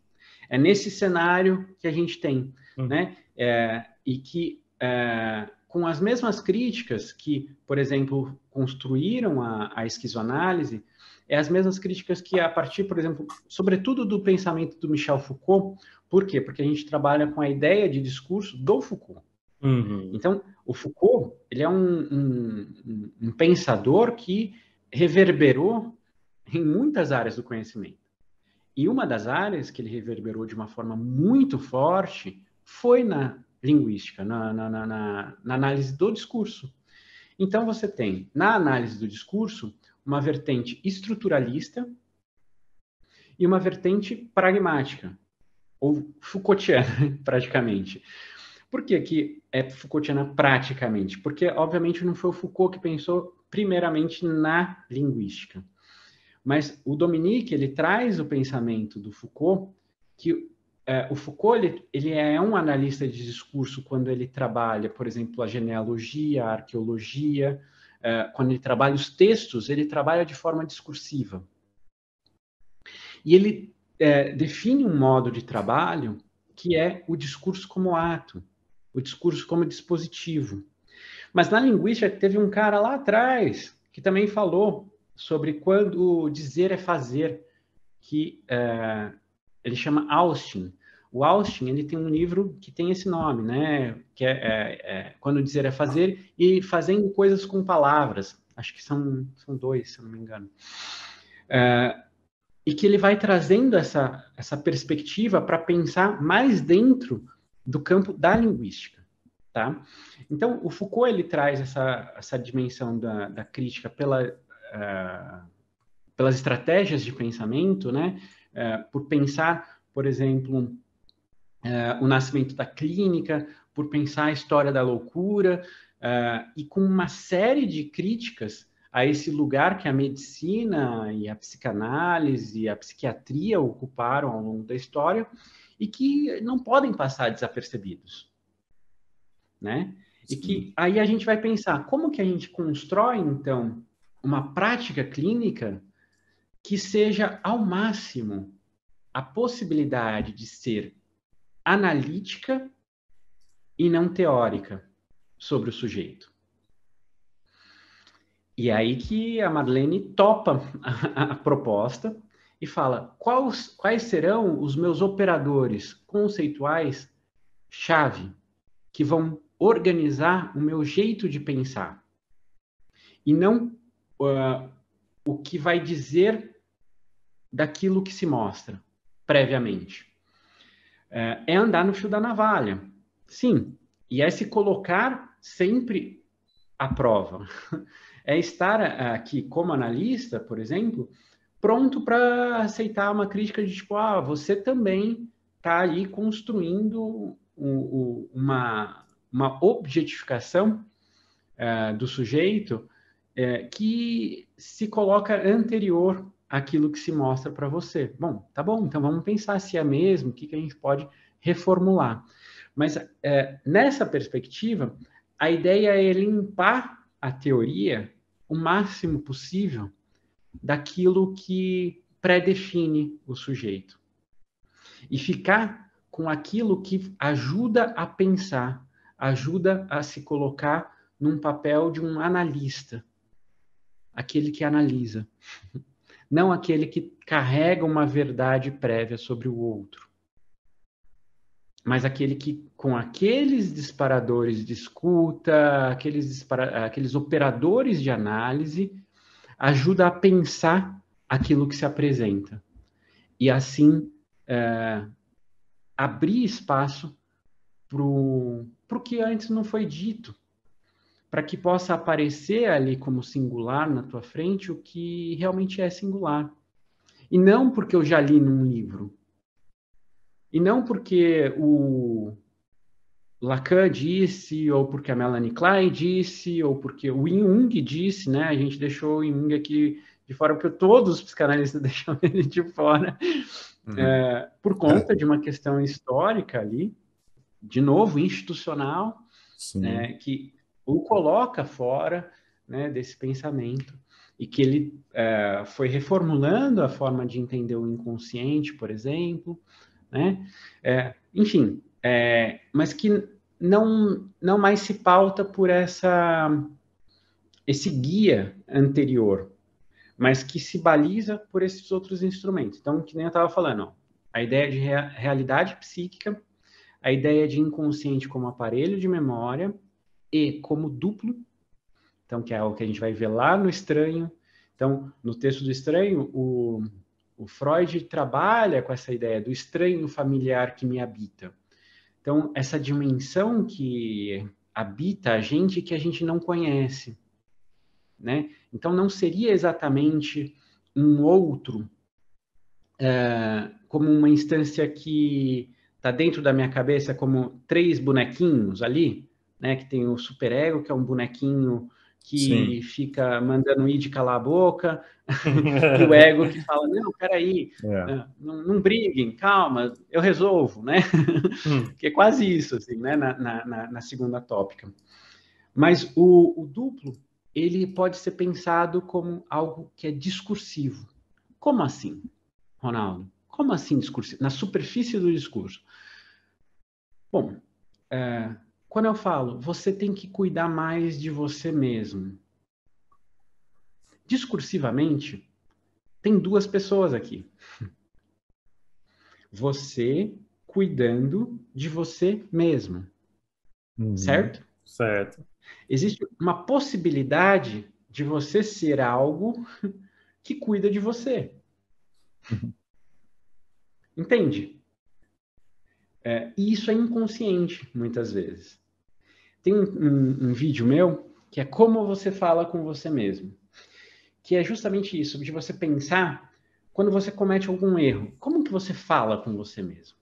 É nesse cenário que a gente tem, né? E que com as mesmas críticas que, por exemplo, construíram a esquizoanálise, as mesmas críticas que a partir, por exemplo, sobretudo do pensamento do Michel Foucault. Por quê? Porque a gente trabalha com a ideia de discurso do Foucault. Uhum. Então, o Foucault, ele é um pensador que reverberou em muitas áreas do conhecimento. E uma das áreas que ele reverberou de uma forma muito forte foi na linguística, na análise do discurso. Então, você tem, na análise do discurso, uma vertente estruturalista e uma vertente pragmática, ou Foucaultiana, praticamente. Por que é Foucaultiana praticamente? Porque, obviamente, não foi o Foucault que pensou primeiramente na linguística. Mas o Dominique, ele traz o pensamento do Foucault, que o Foucault ele é um analista de discurso quando ele trabalha, por exemplo, a genealogia, a arqueologia, quando ele trabalha os textos, ele trabalha de forma discursiva. E ele define um modo de trabalho que é o discurso como ato, o discurso como dispositivo. Mas na linguística teve um cara lá atrás que também falou sobre quando dizer é fazer, que ele chama Austin. O Austin, ele tem um livro que tem esse nome, né? Que é Quando Dizer é Fazer e Fazendo Coisas com Palavras. Acho que são dois, se eu não me engano. E que ele vai trazendo essa perspectiva para pensar mais dentro do campo da linguística. Tá? Então, o Foucault ele traz essa dimensão da crítica pelas estratégias de pensamento, né? Por pensar, por exemplo, o nascimento da clínica, por pensar a história da loucura, e com uma série de críticas a esse lugar que a medicina e a psicanálise e a psiquiatria ocuparam ao longo da história e que não podem passar desapercebidos, né? E que aí a gente vai pensar, como que a gente constrói, então, uma prática clínica que seja, ao máximo, a possibilidade de ser analítica e não teórica sobre o sujeito. E é aí que a Marlene topa a proposta e fala, quais serão os meus operadores conceituais chave que vão organizar o meu jeito de pensar e não o que vai dizer daquilo que se mostra previamente. É andar no fio da navalha. Sim, e é se colocar sempre à prova. É estar aqui como analista, por exemplo, pronto para aceitar uma crítica de tipo, você também está ali construindo uma objetificação do sujeito que se coloca anterior àquilo que se mostra para você. Bom, tá bom, então vamos pensar se é mesmo, o que a gente pode reformular. Mas nessa perspectiva, a ideia é limpar a teoria o máximo possível daquilo que predefine o sujeito. E ficar com aquilo que ajuda a pensar, ajuda a se colocar num papel de um analista, aquele que analisa, não aquele que carrega uma verdade prévia sobre o outro, mas aquele que, com aqueles disparadores de escuta, aqueles operadores de análise, ajuda a pensar aquilo que se apresenta. E assim, abrir espaço para o que antes não foi dito, para que possa aparecer ali como singular na tua frente o que realmente é singular. E não porque eu já li num livro. E não porque o Lacan disse, ou porque a Melanie Klein disse, ou porque o Jung disse, né? A gente deixou o Jung aqui de fora, porque todos os psicanalistas deixam ele de fora, por conta de uma questão histórica ali, de novo, institucional, né, que o coloca fora, né, desse pensamento, e que ele foi reformulando a forma de entender o inconsciente, por exemplo, né? Enfim, mas que não mais se pauta por esse guia anterior, mas que se baliza por esses outros instrumentos. Então, que nem eu estava falando, ó, a ideia de realidade psíquica, a ideia de inconsciente como aparelho de memória e como duplo, então, que é o que a gente vai ver lá no Estranho. Então, no texto do Estranho, o Freud trabalha com essa ideia do estranho familiar que me habita. Então, essa dimensão que habita a gente que a gente não conhece, né? Então, não seria exatamente um outro, como uma instância que está dentro da minha cabeça como 3 bonequinhos ali, né? Que tem o superego, que é um bonequinho que fica mandando ir de calar a boca, e o ego que fala, não, peraí, não briguem, calma, eu resolvo, né? Que é quase isso, assim, né? Na segunda tópica. Mas o duplo, ele pode ser pensado como algo que é discursivo. Como assim, Ronaldo? Como assim discursivo? Na superfície do discurso. Bom, quando eu falo, você tem que cuidar mais de você mesmo. Discursivamente, tem 2 pessoas aqui. Você cuidando de você mesmo. Certo? Certo. Existe uma possibilidade de você ser algo que cuida de você. Entende? E isso é inconsciente, muitas vezes. Tem um vídeo meu que é como você fala com você mesmo. Que é justamente isso, de você pensar quando você comete algum erro. Como que você fala com você mesmo?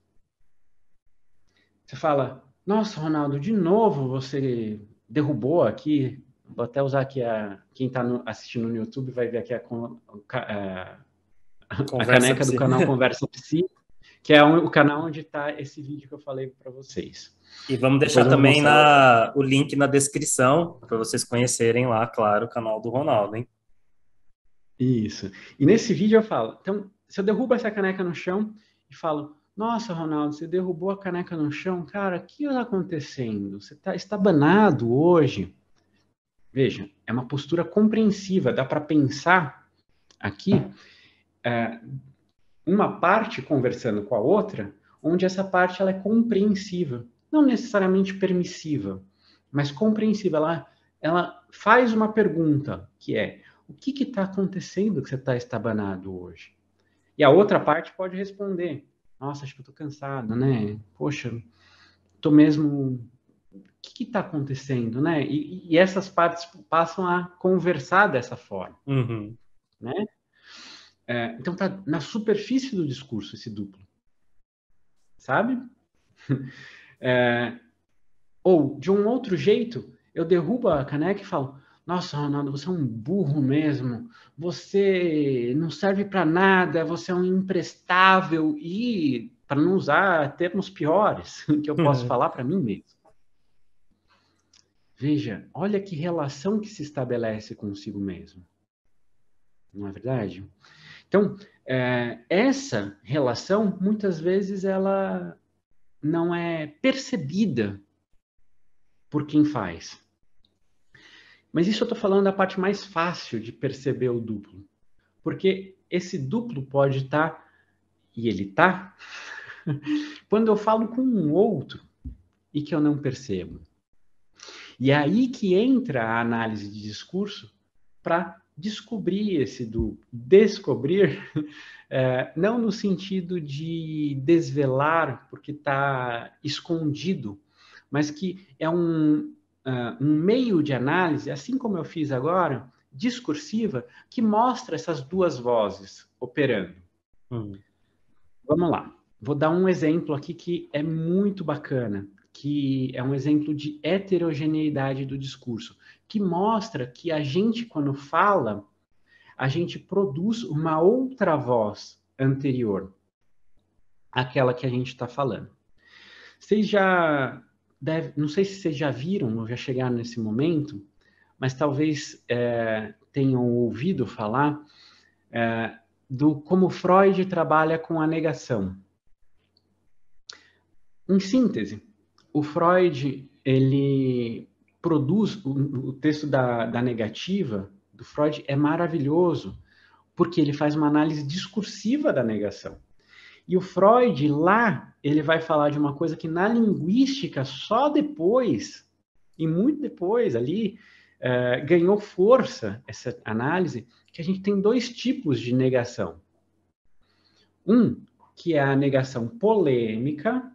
Você fala, nossa, Ronaldo, de novo você derrubou aqui. Vou até usar aqui quem está assistindo no YouTube vai ver aqui a caneca do canal Conversa Psi, que é o canal onde está esse vídeo que eu falei para vocês. E vamos deixar também o link na descrição para vocês conhecerem lá, claro, o canal do Ronaldo, hein? Isso. E nesse vídeo eu falo, então, se eu derrubo essa caneca no chão e falo, nossa, Ronaldo, você derrubou a caneca no chão, cara, o que está acontecendo? Você está banado hoje? Veja, é uma postura compreensiva, dá para pensar aqui uma parte conversando com a outra, onde essa parte ela é compreensiva, não necessariamente permissiva, mas compreensiva. Ela faz uma pergunta, que é, o que está acontecendo que você está estabanado hoje? E a outra parte pode responder, nossa, acho que eu estou cansado, né? Poxa, estou mesmo... O que está acontecendo, né? E essas partes passam a conversar dessa forma, né? Então tá na superfície do discurso esse duplo, sabe? Ou, de um outro jeito, eu derrubo a caneca e falo, nossa, Ronaldo, você é um burro mesmo, você não serve para nada, você é um imprestável, e, para não usar termos piores, que eu posso falar para mim mesmo. Veja, olha que relação que se estabelece consigo mesmo. Não é verdade? Então, essa relação, muitas vezes, ela não é percebida por quem faz. Mas isso eu estou falando da parte mais fácil de perceber o duplo. Porque esse duplo pode estar, e ele está, quando eu falo com um outro e que eu não percebo. E é aí que entra a análise de discurso para descobrir esse duplo. Descobrir, não no sentido de desvelar, porque está escondido, mas que é um meio de análise, assim como eu fiz agora, discursiva, que mostra essas duas vozes operando. Vamos lá. Vou dar um exemplo aqui que é muito bacana, que é um exemplo de heterogeneidade do discurso, que mostra que a gente, quando fala, a gente produz uma outra voz anterior àquela que a gente está falando. Vocês já não sei se vocês já viram ou já chegaram nesse momento, mas talvez tenham ouvido falar do como Freud trabalha com a negação. Em síntese, o Freud, ele produz o texto da negativa do Freud é maravilhoso, porque ele faz uma análise discursiva da negação. E o Freud, lá, ele vai falar de uma coisa que na linguística, só depois, e muito depois ali, ganhou força essa análise, que a gente tem dois tipos de negação. Um, que é a negação polêmica,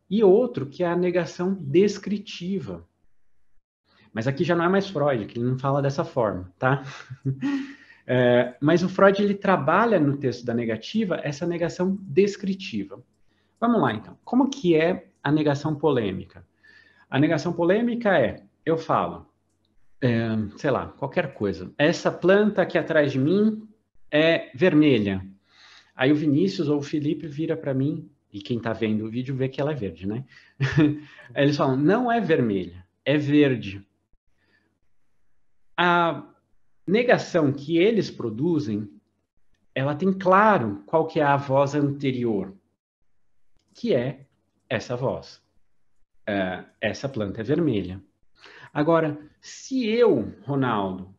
e outro, que é a negação descritiva. Mas aqui já não é mais Freud, que ele não fala dessa forma, tá? Mas o Freud, ele trabalha no texto da negativa essa negação descritiva. Vamos lá, então. Como que é a negação polêmica? A negação polêmica eu falo, sei lá, qualquer coisa. Essa planta aqui atrás de mim é vermelha. Aí o Vinícius ou o Felipe vira para mim, e quem está vendo o vídeo vê que ela é verde, né? Aí eles falam, não é vermelha, é verde. A negação que eles produzem, ela tem claro qual que é a voz anterior, que é essa voz. Essa planta é vermelha. Agora, se eu, Ronaldo,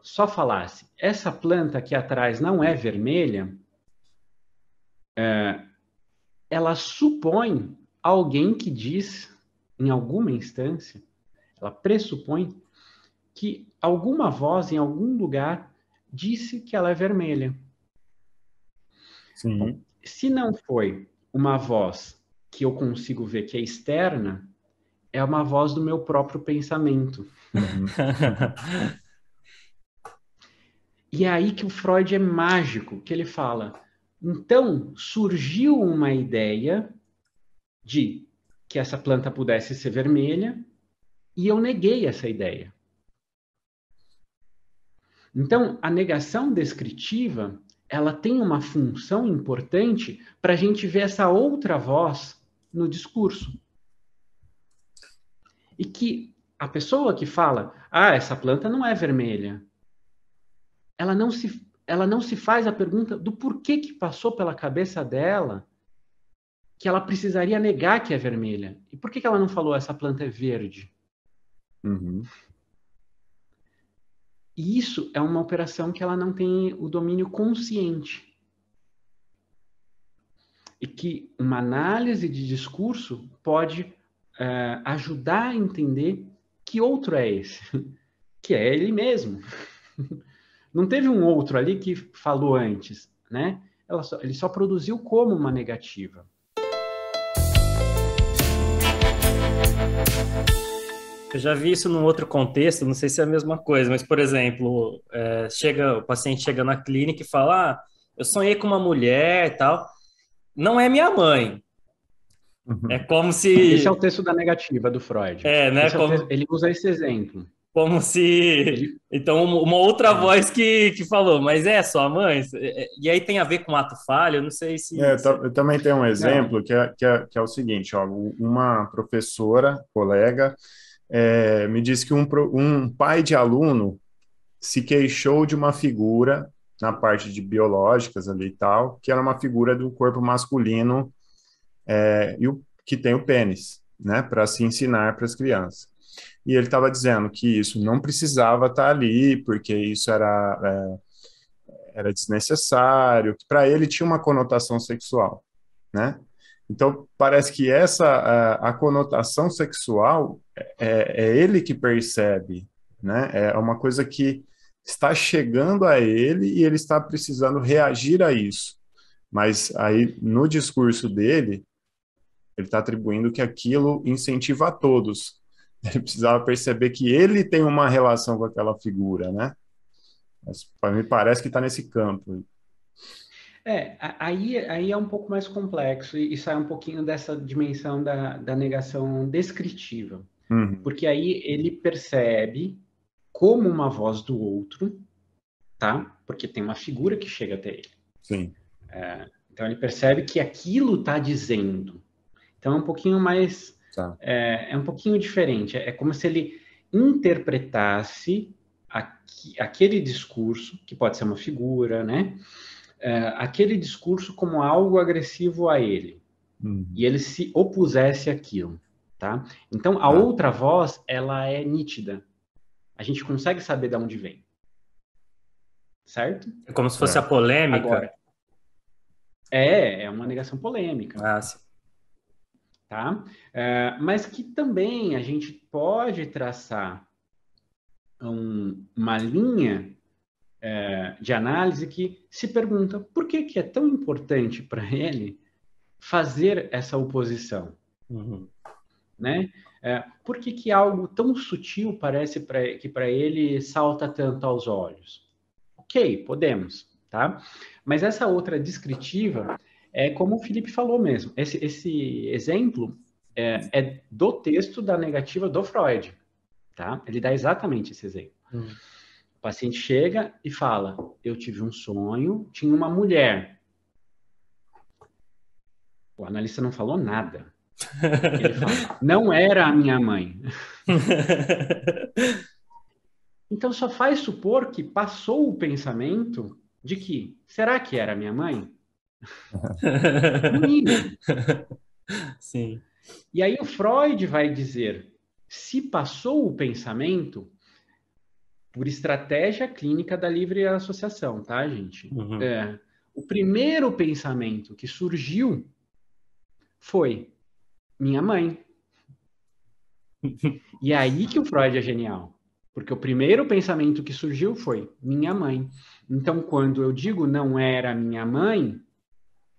só falasse, essa planta aqui atrás não é vermelha, ela supõe alguém que diz, em alguma instância, ela pressupõe que alguma voz em algum lugar disse que ela é vermelha. Sim. Bom, se não foi uma voz que eu consigo ver que é externa, é uma voz do meu próprio pensamento. E é aí que o Freud é mágico, que ele fala, então surgiu uma ideia de que essa planta pudesse ser vermelha e eu neguei essa ideia. Então, a negação descritiva, ela tem uma função importante para a gente ver essa outra voz no discurso. E que a pessoa que fala, essa planta não é vermelha, ela não se faz a pergunta do porquê que passou pela cabeça dela que ela precisaria negar que é vermelha. E por que ela não falou essa planta é verde? Uhum. E isso é uma operação que ela não tem o domínio consciente. E que uma análise de discurso pode ajudar a entender que outro é esse, que é ele mesmo. Não teve um outro ali que falou antes, né? Ele só produziu como uma negativa. Eu já vi isso num outro contexto, não sei se é a mesma coisa, mas, por exemplo, o paciente chega na clínica e fala, eu sonhei com uma mulher e tal, não é minha mãe. É Uhum. como Esse é se... o texto da negativa do Freud. É, né? Ele usa esse exemplo. Como se... Ele, Então, uma outra é, voz que falou, mas é sua mãe? E aí tem a ver com ato falho? Eu não sei se... Eu também tenho um não, exemplo que é o seguinte, ó, uma professora, colega, me disse que um pai de aluno se queixou de uma figura na parte de biológicas ali e tal, que era uma figura do corpo masculino que tem o pênis, né, para se ensinar para as crianças. E ele estava dizendo que isso não precisava estar ali, porque isso era desnecessário, que para ele tinha uma conotação sexual, né? Então, parece que a conotação sexual é ele que percebe, né? É uma coisa que está chegando a ele e ele está precisando reagir a isso. Mas aí, no discurso dele, ele está atribuindo que aquilo incentiva a todos. Ele precisava perceber que ele tem uma relação com aquela figura, né? Mas me parece que está nesse campo. aí é um pouco mais complexo e sai um pouquinho dessa dimensão da negação descritiva. Uhum, Porque aí ele percebe como uma voz do outro, tá? Porque tem uma figura que chega até ele. sim. Então ele percebe que aquilo está dizendo. Então é um pouquinho mais, Tá. é um pouquinho diferente. É como se ele interpretasse aquele discurso, que pode ser uma figura, né? Aquele discurso como algo agressivo a ele. Uhum, E ele se opusesse àquilo, tá? Então a tá. outra voz, ela é nítida. A gente consegue saber de onde vem, certo? É como se fosse a Certo. polêmica. Agora, é uma negação polêmica, Ah, sim. tá? Mas que também a gente pode traçar uma linha de análise que se pergunta por que é tão importante para ele fazer essa oposição, Uhum. né? Por que algo tão sutil parece que para ele salta tanto aos olhos? Ok, podemos, tá? Mas essa outra descritiva é como o Felipe falou mesmo. Esse exemplo é do texto da negativa do Freud, tá? Ele dá exatamente esse exemplo. Uhum. O paciente chega e fala: eu tive um sonho, tinha uma mulher. O analista não falou nada. Ele fala: não era a minha mãe. Então só faz supor que passou o pensamento de que será que era a minha mãe? No mínimo. Sim. E aí o Freud vai dizer: se passou o pensamento, por estratégia clínica da livre associação, tá, gente? Uhum. O primeiro pensamento que surgiu foi minha mãe. E é aí que o Freud é genial. Porque o primeiro pensamento que surgiu foi minha mãe. Então, quando eu digo não era minha mãe,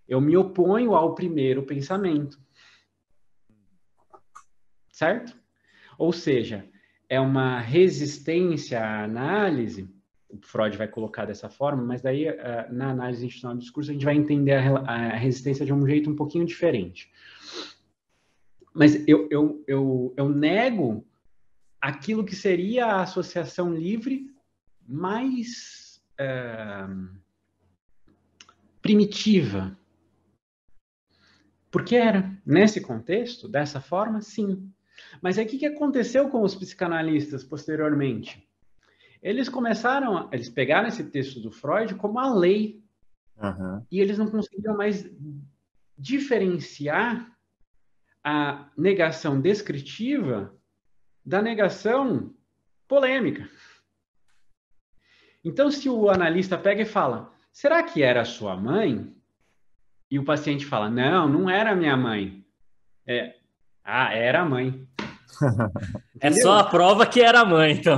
eu me oponho ao primeiro pensamento. Certo? Ou seja, é uma resistência à análise, o Freud vai colocar dessa forma, mas daí na análise institucional do discurso a gente vai entender a resistência de um jeito um pouquinho diferente. Mas eu nego aquilo que seria a associação livre mais primitiva. Porque era, nesse contexto, dessa forma, sim. Mas aí o que aconteceu com os psicanalistas posteriormente? Eles pegaram esse texto do Freud como a lei, Uhum. e eles não conseguiam mais diferenciar a negação descritiva da negação polêmica. Então, se o analista pega e fala, será que era sua mãe? E o paciente fala, não era minha mãe. Era a mãe. É só a Entendeu? prova que era a mãe, então.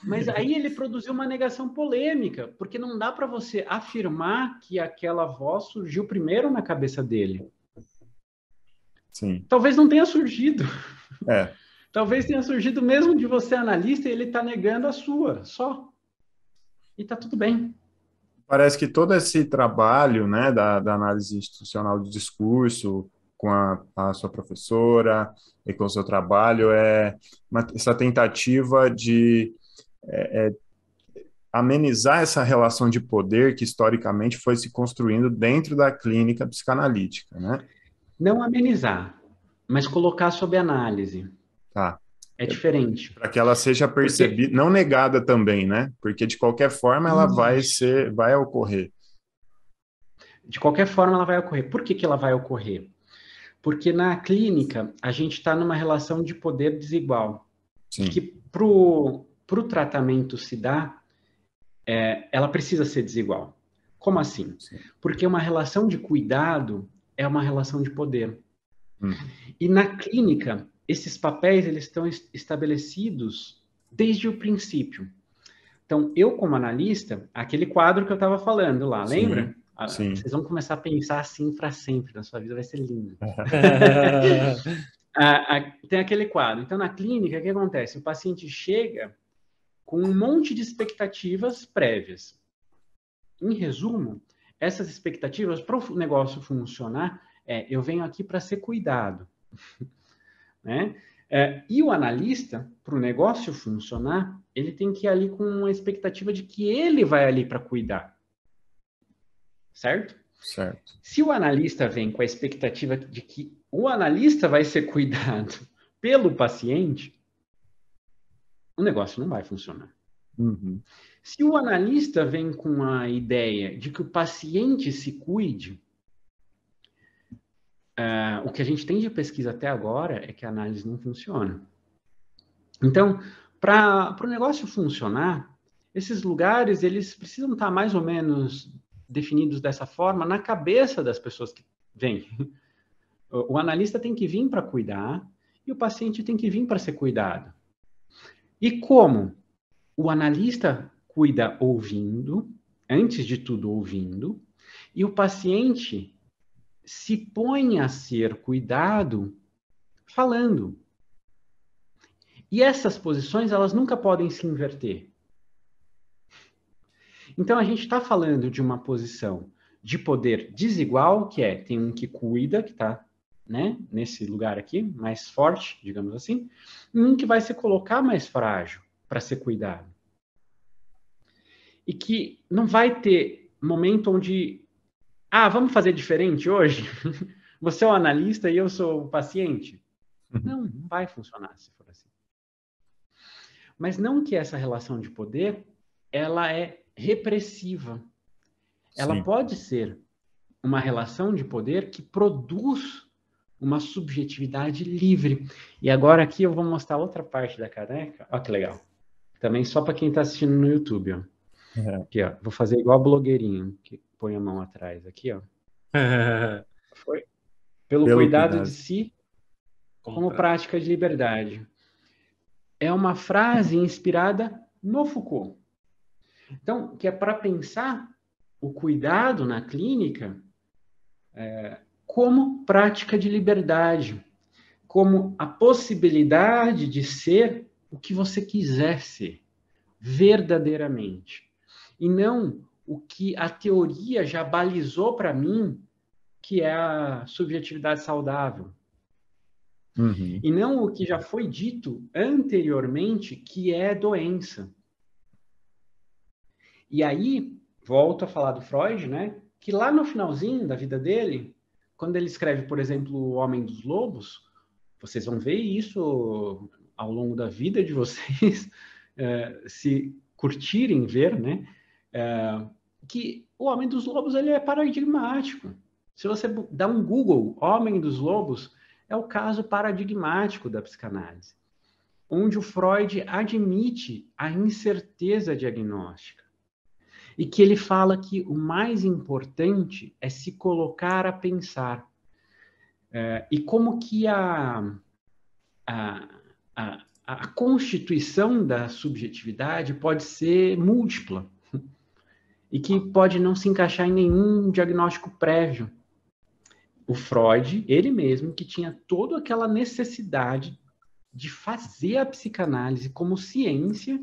Mas aí ele produziu uma negação polêmica, porque não dá para você afirmar que aquela voz surgiu primeiro na cabeça dele. Sim. Talvez não tenha surgido. É. Talvez tenha surgido mesmo de você, analista, e ele está negando a sua, só. E está tudo bem. Parece que todo esse trabalho, né, da análise institucional do discurso, com a sua professora e com o seu trabalho, essa tentativa de amenizar essa relação de poder que historicamente foi se construindo dentro da clínica psicanalítica, né? Não amenizar, mas colocar sob análise. Tá. É diferente. Para que ela seja percebida, não negada também, né? Porque de qualquer forma ela vai ocorrer. De qualquer forma ela vai ocorrer. Por que ela vai ocorrer? Porque na clínica a gente está numa relação de poder desigual. Sim. E que pro tratamento se dar, ela precisa ser desigual. Como assim? Sim. Porque uma relação de cuidado é uma relação de poder. E na clínica, esses papéis eles estão estabelecidos desde o princípio. Então, eu como analista, aquele quadro que eu estava falando lá, lembra? Sim. Vocês vão começar a pensar assim para sempre, na sua vida vai ser lindo. Tem aquele quadro. Então, na clínica, o que acontece? O paciente chega com um monte de expectativas prévias. Em resumo, essas expectativas, para o negócio funcionar, eu venho aqui para ser cuidado. Né? E o analista, para o negócio funcionar, ele tem que ir ali com uma expectativa de que ele vai ali para cuidar. Certo? Certo. Se o analista vem com a expectativa de que o analista vai ser cuidado pelo paciente, o negócio não vai funcionar. Uhum. Se o analista vem com a ideia de que o paciente se cuide, o que a gente tem de pesquisa até agora é que a análise não funciona. Então, para o negócio funcionar, esses lugares eles precisam estar mais ou menos definidos dessa forma na cabeça das pessoas que vêm. O analista tem que vir para cuidar e o paciente tem que vir para ser cuidado. E como? O analista cuida ouvindo, antes de tudo ouvindo, e o paciente se põe a ser cuidado falando. E essas posições, elas nunca podem se inverter. Então, a gente está falando de uma posição de poder desigual, que tem um que cuida, que está, né, nesse lugar aqui, mais forte, digamos assim, e um que vai se colocar mais frágil para ser cuidado. E que não vai ter momento onde, vamos fazer diferente hoje? Você é o analista e eu sou o paciente? Não vai funcionar se for assim. Mas não que essa relação de poder, ela é repressiva. Ela Sim. pode ser uma relação de poder que produz uma subjetividade livre. E agora aqui eu vou mostrar outra parte da caneca. Olha que legal. Também só para quem está assistindo no YouTube, ó. Aqui, ó. Vou fazer igual blogueirinho, que põe a mão atrás. Aqui, ó. Foi. Pelo cuidado de si, como prática de liberdade. É uma frase inspirada no Foucault. Então, que é para pensar o cuidado na clínica como prática de liberdade, como a possibilidade de ser o que você quiser ser, verdadeiramente. E não o que a teoria já balizou para mim, que é a subjetividade saudável. Uhum. E não o que já foi dito anteriormente, que é doença. E aí, volto a falar do Freud, né? Que lá no finalzinho da vida dele, quando ele escreve, por exemplo, O Homem dos Lobos, vocês vão ver isso ao longo da vida de vocês, se curtirem ver, né? Que o Homem dos Lobos ele é paradigmático. Se você dá um Google, Homem dos Lobos, é o caso paradigmático da psicanálise, onde o Freud admite a incerteza diagnóstica. E que ele fala que o mais importante é se colocar a pensar. E como que a constituição da subjetividade pode ser múltipla. E que pode não se encaixar em nenhum diagnóstico prévio. O Freud, ele mesmo, que tinha toda aquela necessidade de fazer a psicanálise como ciência,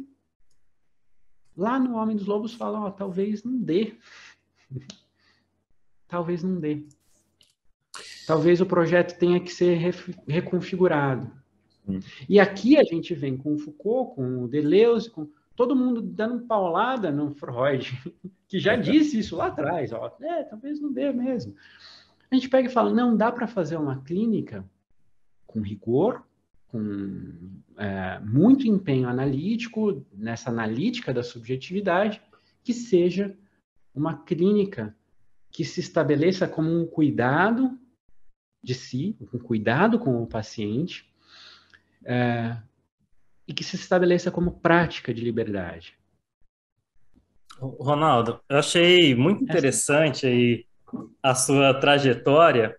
lá no Homem dos Lobos fala, talvez não dê. Talvez não dê. talvez o projeto tenha que ser reconfigurado. E aqui a gente vem com o Foucault, com o Deleuze, com todo mundo dando paulada no Freud, que já disse isso lá atrás, ó, talvez não dê mesmo. A gente pega e fala, não, dá para fazer uma clínica com rigor, com muito empenho analítico, nessa analítica da subjetividade, que seja uma clínica que se estabeleça como um cuidado de si, um cuidado com o paciente, e que se estabeleça como prática de liberdade. Ronaldo, eu achei muito interessante aí a sua trajetória.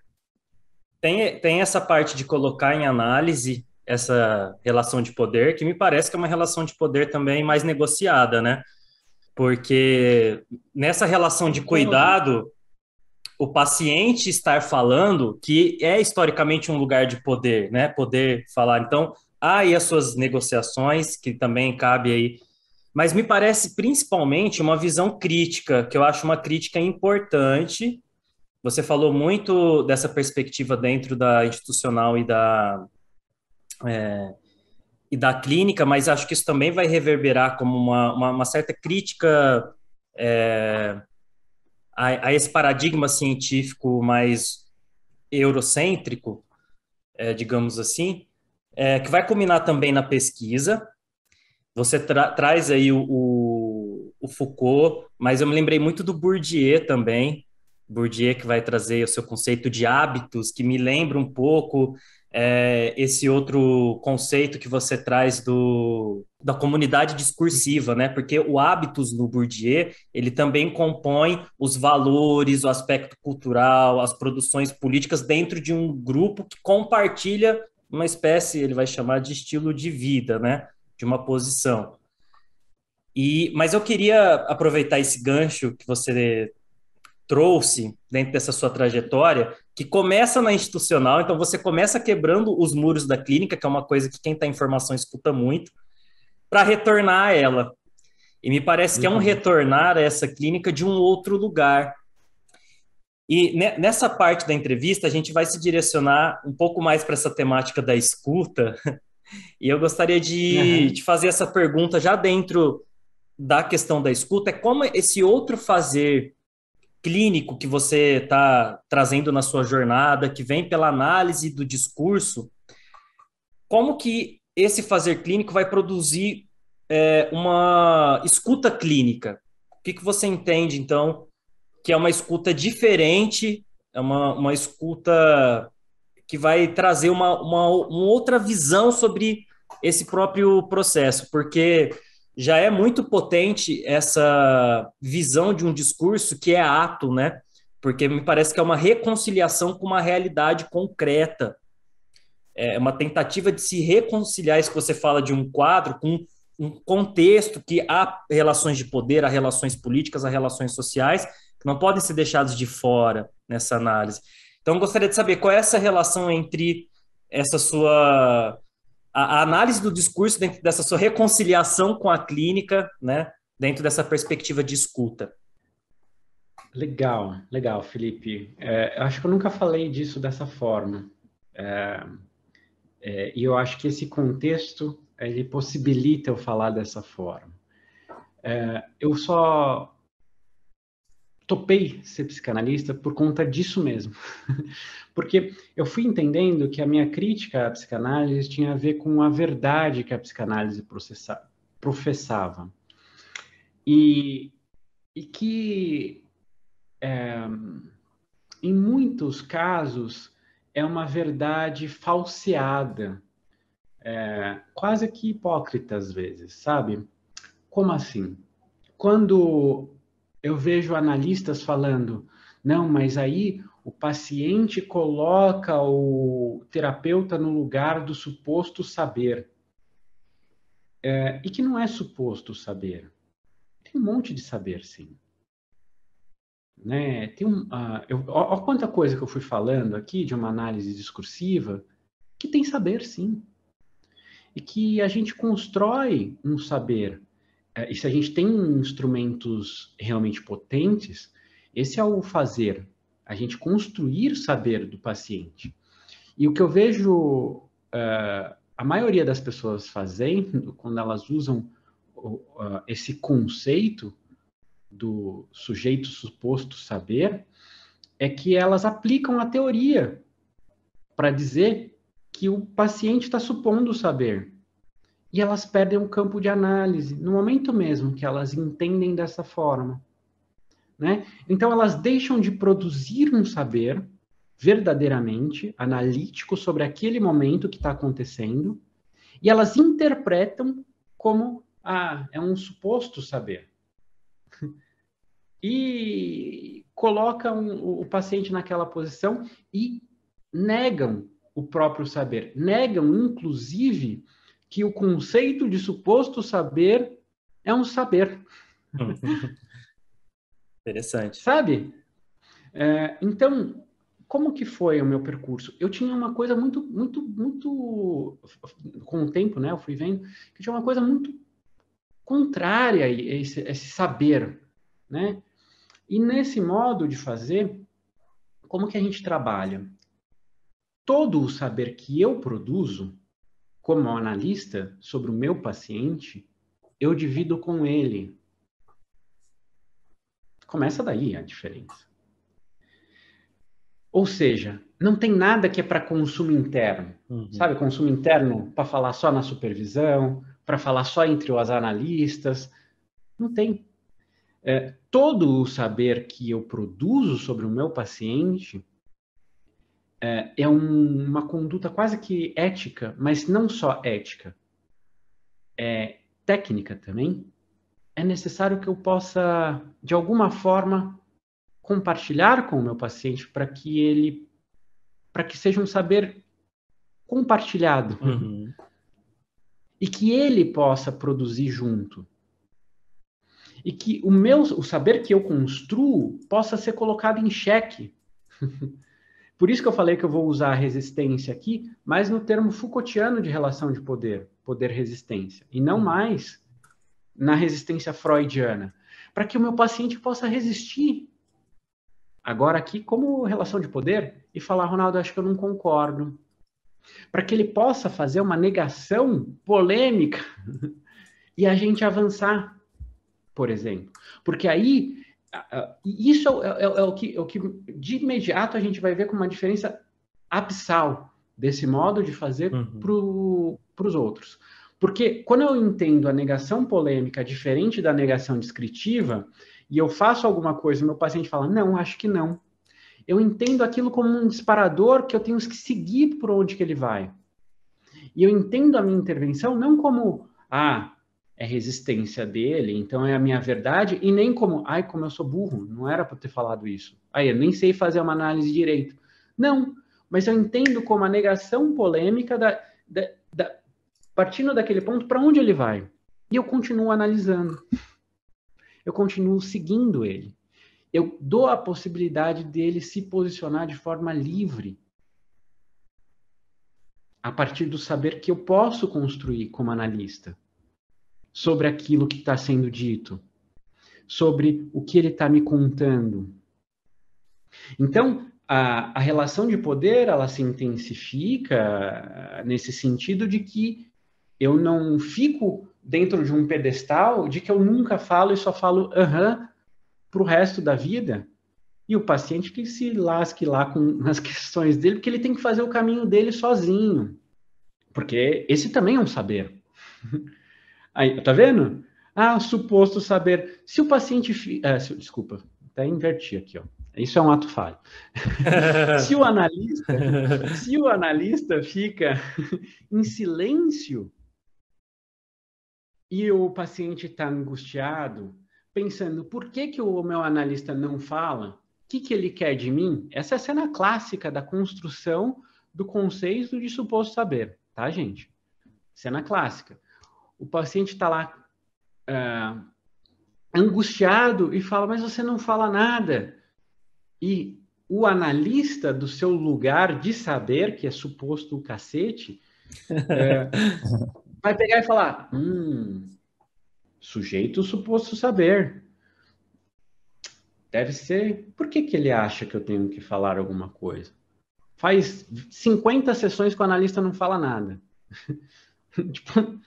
Tem essa parte de colocar em análise essa relação de poder, que me parece que é uma relação de poder também mais negociada, né? Porque nessa relação de cuidado, o paciente estar falando, que é historicamente um lugar de poder, né? Poder falar. Então, há aí as suas negociações, que também cabe aí. Mas me parece principalmente uma visão crítica, que eu acho uma crítica importante. Você falou muito dessa perspectiva dentro da institucional e da clínica, mas acho que isso também vai reverberar como uma certa crítica a esse paradigma científico mais eurocêntrico, digamos assim, que vai culminar também na pesquisa. Você traz aí o Foucault, mas eu me lembrei muito do Bourdieu também. Bourdieu que vai trazer o seu conceito de hábitos, que me lembra um pouco esse outro conceito que você traz da comunidade discursiva, né? Porque o hábitos no Bourdieu, ele também compõe os valores, o aspecto cultural, as produções políticas dentro de um grupo que compartilha uma espécie, ele vai chamar de estilo de vida, né? De uma posição. Mas eu queria aproveitar esse gancho que você trouxe dentro dessa sua trajetória, que começa na institucional, então você começa quebrando os muros da clínica, que é uma coisa que quem está em formação escuta muito, para retornar a ela. E me parece que é um retornar a essa clínica de um outro lugar. E nessa parte da entrevista, a gente vai se direcionar um pouco mais para essa temática da escuta, e eu gostaria de fazer essa pergunta já dentro da questão da escuta, é como esse outro fazer clínico que você está trazendo na sua jornada, que vem pela análise do discurso, como que esse fazer clínico vai produzir uma escuta clínica? O que você entende, então, que é uma escuta diferente, é uma escuta que vai trazer uma outra visão sobre esse próprio processo, porque já é muito potente essa visão de um discurso que é ato, né? Porque me parece que é uma reconciliação com uma realidade concreta. É uma tentativa de se reconciliar, isso que você fala de um quadro, com um contexto que há relações de poder, há relações políticas, há relações sociais, que não podem ser deixados de fora nessa análise. Então, eu gostaria de saber qual é essa relação entre essa sua... a análise do discurso dentro dessa sua reconciliação com a clínica, né, dentro dessa perspectiva de escuta. Legal, Felipe. Eu acho que eu nunca falei disso dessa forma. E eu acho que esse contexto, ele possibilita eu falar dessa forma. Eu só topei ser psicanalista por conta disso mesmo. Porque eu fui entendendo que a minha crítica à psicanálise tinha a ver com a verdade que a psicanálise professava. E que, em muitos casos, é uma verdade falseada, quase que hipócrita às vezes, sabe? Como assim? Quando eu vejo analistas falando, não, mas aí o paciente coloca o terapeuta no lugar do suposto saber. E que não é suposto saber. Tem um monte de saber, sim. Né? Olha quanta coisa que eu fui falando aqui de uma análise discursiva que tem saber, sim. E que a gente constrói um saber. E se a gente tem instrumentos realmente potentes, esse é o fazer. a gente construir saber do paciente. E o que eu vejo a maioria das pessoas fazendo, quando elas usam esse conceito do sujeito suposto saber, é que elas aplicam a teoria para dizer que o paciente está supondo saber. E elas perdem o campo de análise no momento mesmo que elas entendem dessa forma, né? Então, elas deixam de produzir um saber verdadeiramente analítico sobre aquele momento que está acontecendo e elas interpretam como, é um suposto saber. E colocam o paciente naquela posição e negam o próprio saber. Negam, inclusive, que o conceito de suposto saber é um saber. Interessante. Sabe? Então, como que foi o meu percurso? Eu tinha uma coisa muito, com o tempo, né, eu fui vendo, que tinha uma coisa muito contrária a esse saber, né? E nesse modo de fazer, como que a gente trabalha? Todo o saber que eu produzo, como analista, sobre o meu paciente, eu divido com ele. Começa daí a diferença. Ou seja, não tem nada que é para consumo interno. Sabe, consumo interno para falar só na supervisão, para falar só entre os analistas. Não tem. Todo o saber que eu produzo sobre o meu paciente é uma conduta quase que ética, mas não só ética. É técnica também. É necessário que eu possa, de alguma forma, compartilhar com o meu paciente para que seja um saber compartilhado e que ele possa produzir junto e que o saber que eu construo possa ser colocado em xeque. Por isso que eu falei que eu vou usar a resistência aqui, mas no termo Foucaultiano de relação de poder-resistência, e não mais na resistência freudiana, para que o meu paciente possa resistir. Agora aqui, como relação de poder, e falar, Ronaldo, acho que eu não concordo. Para que ele possa fazer uma negação polêmica e a gente avançar, por exemplo. Porque aí, isso é o que de imediato a gente vai ver como uma diferença abissal desse modo de fazer para os outros. Porque quando eu entendo a negação polêmica diferente da negação descritiva, e eu faço alguma coisa e meu paciente fala, não, acho que não. Eu entendo aquilo como um disparador que eu tenho que seguir por onde que ele vai. E eu entendo a minha intervenção não como, é resistência dele, então é a minha verdade, e nem como, como eu sou burro, não era para ter falado isso. Eu nem sei fazer uma análise direito. Não, mas eu entendo como a negação polêmica partindo daquele ponto, para onde ele vai? E eu continuo analisando. Eu continuo seguindo ele. Eu dou a possibilidade dele se posicionar de forma livre a partir do saber que eu posso construir como analista sobre aquilo que está sendo dito, sobre o que ele está me contando. Então, a relação de poder, ela se intensifica nesse sentido de que eu não fico dentro de um pedestal de que eu nunca falo e só falo para o resto da vida. E o paciente que se lasque lá com as questões dele, porque ele tem que fazer o caminho dele sozinho. Porque esse também é um saber. Aí, tá vendo? Suposto saber. Se o paciente... desculpa, até inverti aqui, ó. Isso é um ato falho. Se o analista fica em silêncio e o paciente está angustiado, pensando, por que o meu analista não fala? O que ele quer de mim? Essa é a cena clássica da construção do conceito de suposto saber, tá, gente? Cena clássica. O paciente está lá angustiado e fala, mas você não fala nada. E o analista do seu lugar de saber, que é suposto o cacete, vai pegar e falar, sujeito suposto saber. deve ser... Por que ele acha que eu tenho que falar alguma coisa? Faz 50 sessões que o analista não fala nada. Tipo,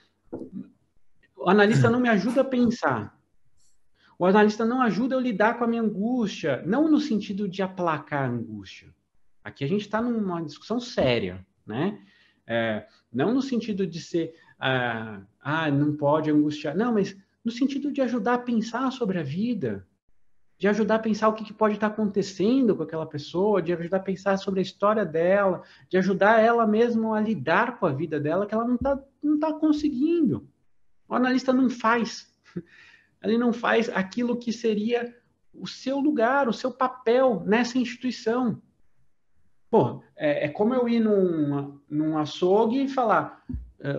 o analista não me ajuda a pensar. O analista não ajuda eu a lidar com a minha angústia, não no sentido de aplacar a angústia. Aqui a gente está numa discussão séria, né? Não no sentido de ser, não pode angustiar. Não, mas no sentido de ajudar a pensar sobre a vida, de ajudar a pensar o que pode estar acontecendo com aquela pessoa, de ajudar a pensar sobre a história dela, de ajudar ela mesmo a lidar com a vida dela, que ela não tá conseguindo. O analista não faz. Ele não faz aquilo que seria o seu lugar, o seu papel nessa instituição. Pô, é como eu ir num açougue e falar,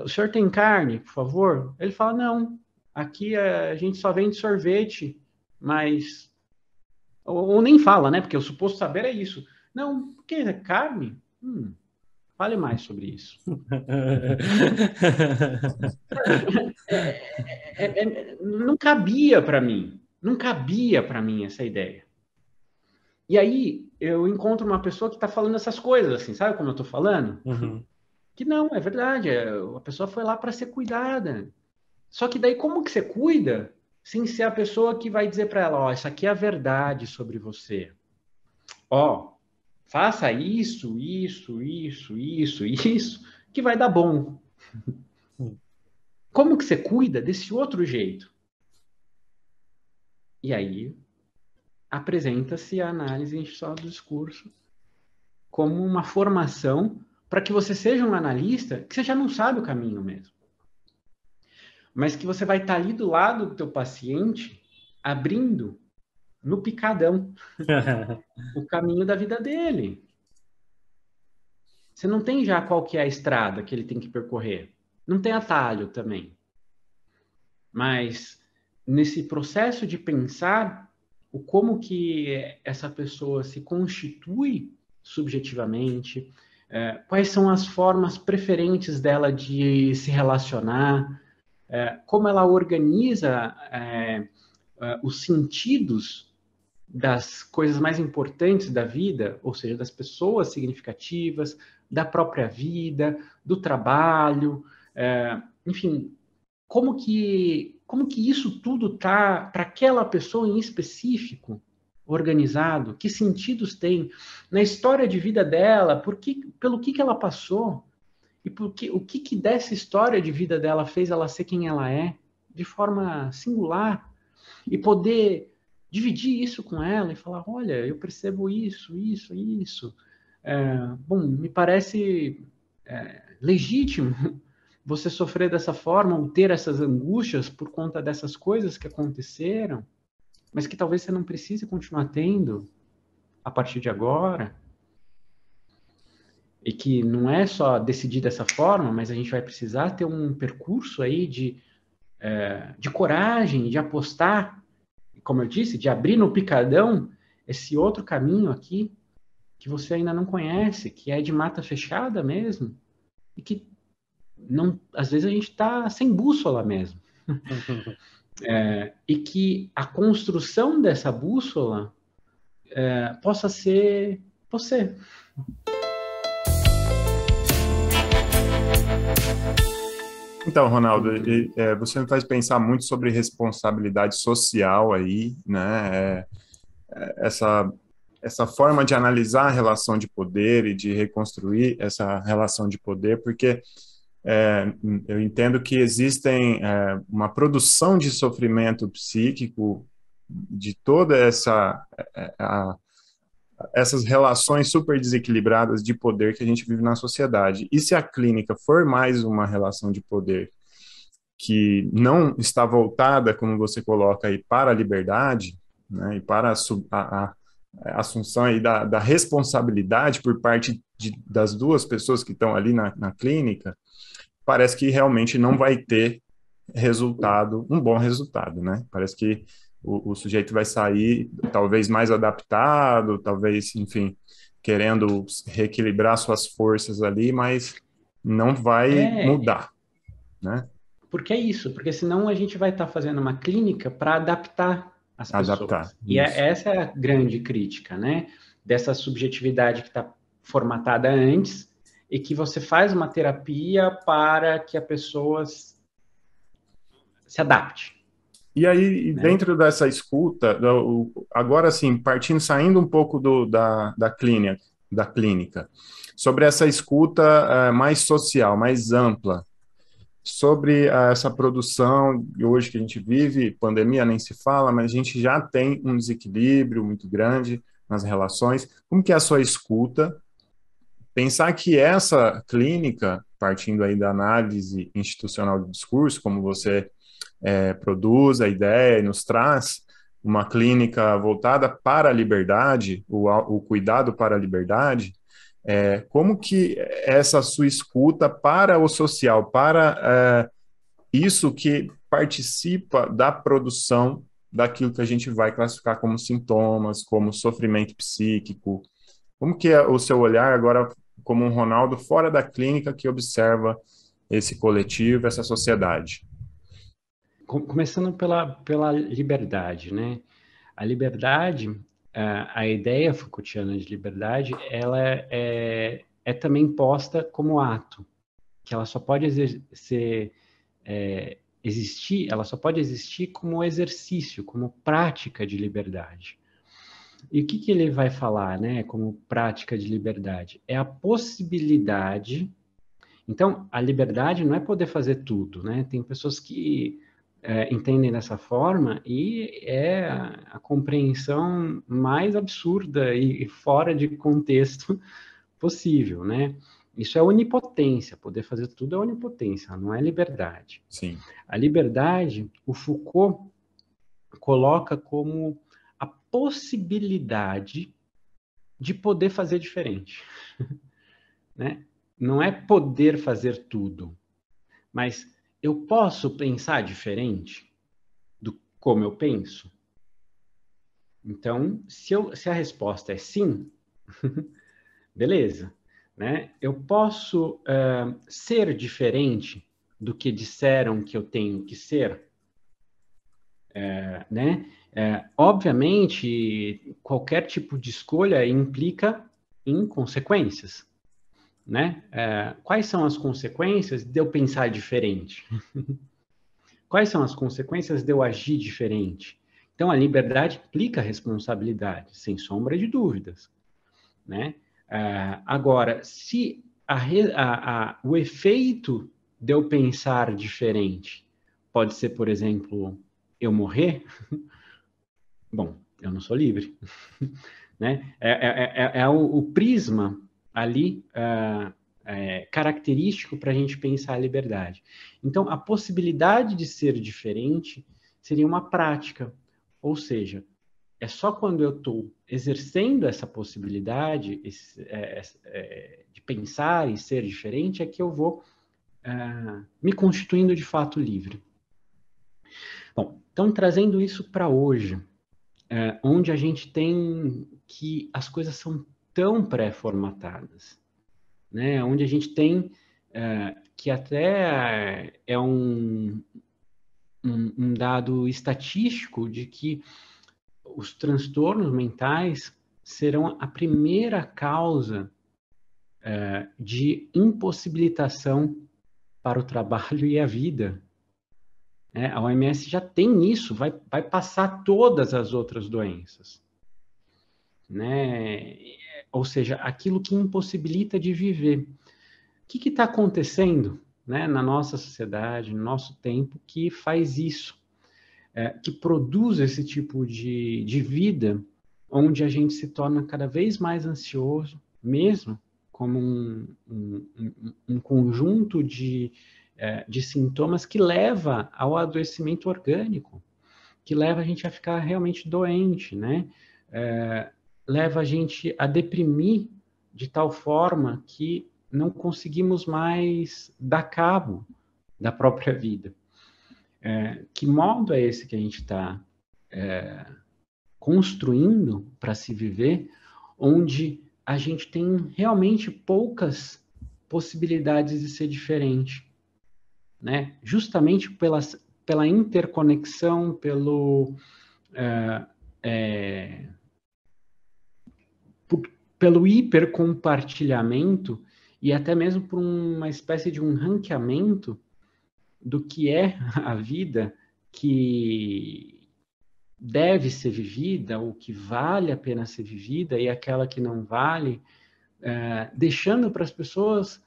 o senhor tem carne, por favor? Ele fala, não, aqui a gente só vende sorvete, mas... Ou nem fala, né? Porque o suposto saber é isso. Não, o que é carne? Fale mais sobre isso. Não cabia para mim. Não cabia para mim essa ideia. E aí eu encontro uma pessoa que está falando essas coisas, assim, sabe como eu estou falando? Uhum. Que não, é verdade. A pessoa foi lá para ser cuidada. Só que daí como que você cuida sem ser a pessoa que vai dizer para ela, ó, isso aqui é a verdade sobre você. Ó, faça isso, que vai dar bom. Como que você cuida desse outro jeito? E aí apresenta-se a análise institucional do discurso como uma formação para que você seja um analista que você já não sabe o caminho mesmo. Mas que você vai estar ali do lado do teu paciente, abrindo no picadão o caminho da vida dele. Você não tem já qual que é a estrada que ele tem que percorrer. Não tem atalho também. Mas nesse processo de pensar o como que essa pessoa se constitui subjetivamente, quais são as formas preferentes dela de se relacionar, como ela organiza os sentidos das coisas mais importantes da vida, ou seja, das pessoas significativas, da própria vida, do trabalho, enfim, como que isso tudo está para aquela pessoa em específico organizado, que sentidos tem na história de vida dela, pelo que ela passou, e o que dessa história de vida dela fez ela ser quem ela é, de forma singular, e poder dividir isso com ela e falar, olha, eu percebo isso. Bom, me parece legítimo você sofrer dessa forma ou ter essas angústias por conta dessas coisas que aconteceram, mas que talvez você não precise continuar tendo a partir de agora. E que não é só decidir dessa forma, mas a gente vai precisar ter um percurso aí de coragem, de apostar, como eu disse, de abrir no picadão esse outro caminho aqui que você ainda não conhece, que é de mata fechada mesmo, e que não, às vezes a gente está sem bússola mesmo. E que a construção dessa bússola possa ser você. Então, Ronaldo, você me faz pensar muito sobre responsabilidade social aí, né? Essa forma de analisar a relação de poder e de reconstruir essa relação de poder, porque eu entendo que existem uma produção de sofrimento psíquico de toda essas relações super desequilibradas de poder que a gente vive na sociedade. E se a clínica for mais uma relação de poder que não está voltada, como você coloca aí, para a liberdade, né, e para a assunção aí da responsabilidade por parte das duas pessoas que estão ali na clínica, parece que realmente não vai ter um bom resultado, né? Parece que o sujeito vai sair talvez mais adaptado, talvez, enfim, querendo reequilibrar suas forças ali, mas não vai mudar, né? Porque é isso, porque senão a gente vai estar fazendo uma clínica para adaptar as Adaptar. pessoas. E essa é a grande crítica, né? Dessa subjetividade que está formatada antes e que você faz uma terapia para que a pessoa se adapte. E aí, dentro dessa escuta, agora sim, saindo um pouco da clínica, sobre essa escuta mais social, mais ampla, sobre essa produção, hoje que a gente vive, pandemia nem se fala, mas a gente já tem um desequilíbrio muito grande nas relações. Como que é a sua escuta? Pensar que essa clínica, partindo aí da análise institucional do discurso, como você produz a ideia e nos traz uma clínica voltada para a liberdade, o cuidado para a liberdade, como que essa sua escuta para o social, para isso que participa da produção daquilo que a gente vai classificar como sintomas, como sofrimento psíquico, como que é o seu olhar agora como um Ronaldo fora da clínica que observa esse coletivo, essa sociedade? Começando pela liberdade, né? A liberdade, a ideia Foucaultiana de liberdade, ela é também posta como ato, que ela só pode existir, ela só pode existir como exercício, como prática de liberdade. E o que ele vai falar, né, como prática de liberdade? É a possibilidade. Então, a liberdade não é poder fazer tudo, né? Tem pessoas que entendem dessa forma e é a compreensão mais absurda e fora de contexto possível, né? Isso é onipotência, poder fazer tudo é onipotência, não é liberdade. Sim. A liberdade, o Foucault coloca como a possibilidade de poder fazer diferente, né? Não é poder fazer tudo, mas eu posso pensar diferente do como eu penso? Então, se a resposta é sim, beleza, né? Eu posso ser diferente do que disseram que eu tenho que ser, né? Obviamente, qualquer tipo de escolha implica em consequências, né? Quais são as consequências de eu pensar diferente? Quais são as consequências de eu agir diferente? Então, a liberdade implica responsabilidade, sem sombra de dúvidas, né? Agora, se o efeito de eu pensar diferente pode ser, por exemplo, eu morrer, bom, eu não sou livre, né? O prisma ali característico para a gente pensar a liberdade. Então, a possibilidade de ser diferente seria uma prática, ou seja, é só quando eu estou exercendo essa possibilidade de pensar e ser diferente é que eu vou me constituindo de fato livre. Bom, então trazendo isso para hoje, onde a gente tem que as coisas são tão pré-formatadas, né? Onde a gente tem que até é um dado estatístico de que os transtornos mentais serão a primeira causa de impossibilitação para o trabalho e a vida. A OMS já tem isso, vai passar todas as outras doenças, né? Ou seja, aquilo que impossibilita de viver. O que está acontecendo, né, na nossa sociedade, no nosso tempo, que faz isso, que produz esse tipo de vida, onde a gente se torna cada vez mais ansioso, mesmo como um conjunto de sintomas que leva ao adoecimento orgânico, que leva a gente a ficar realmente doente, né? Leva a gente a deprimir de tal forma que não conseguimos mais dar cabo da própria vida. Que modo é esse que a gente está construindo para se viver, onde a gente tem realmente poucas possibilidades de ser diferente, né? Justamente pela interconexão, pelo hipercompartilhamento e até mesmo por uma espécie de um ranqueamento do que é a vida que deve ser vivida, ou que vale a pena ser vivida, e aquela que não vale, deixando para as pessoas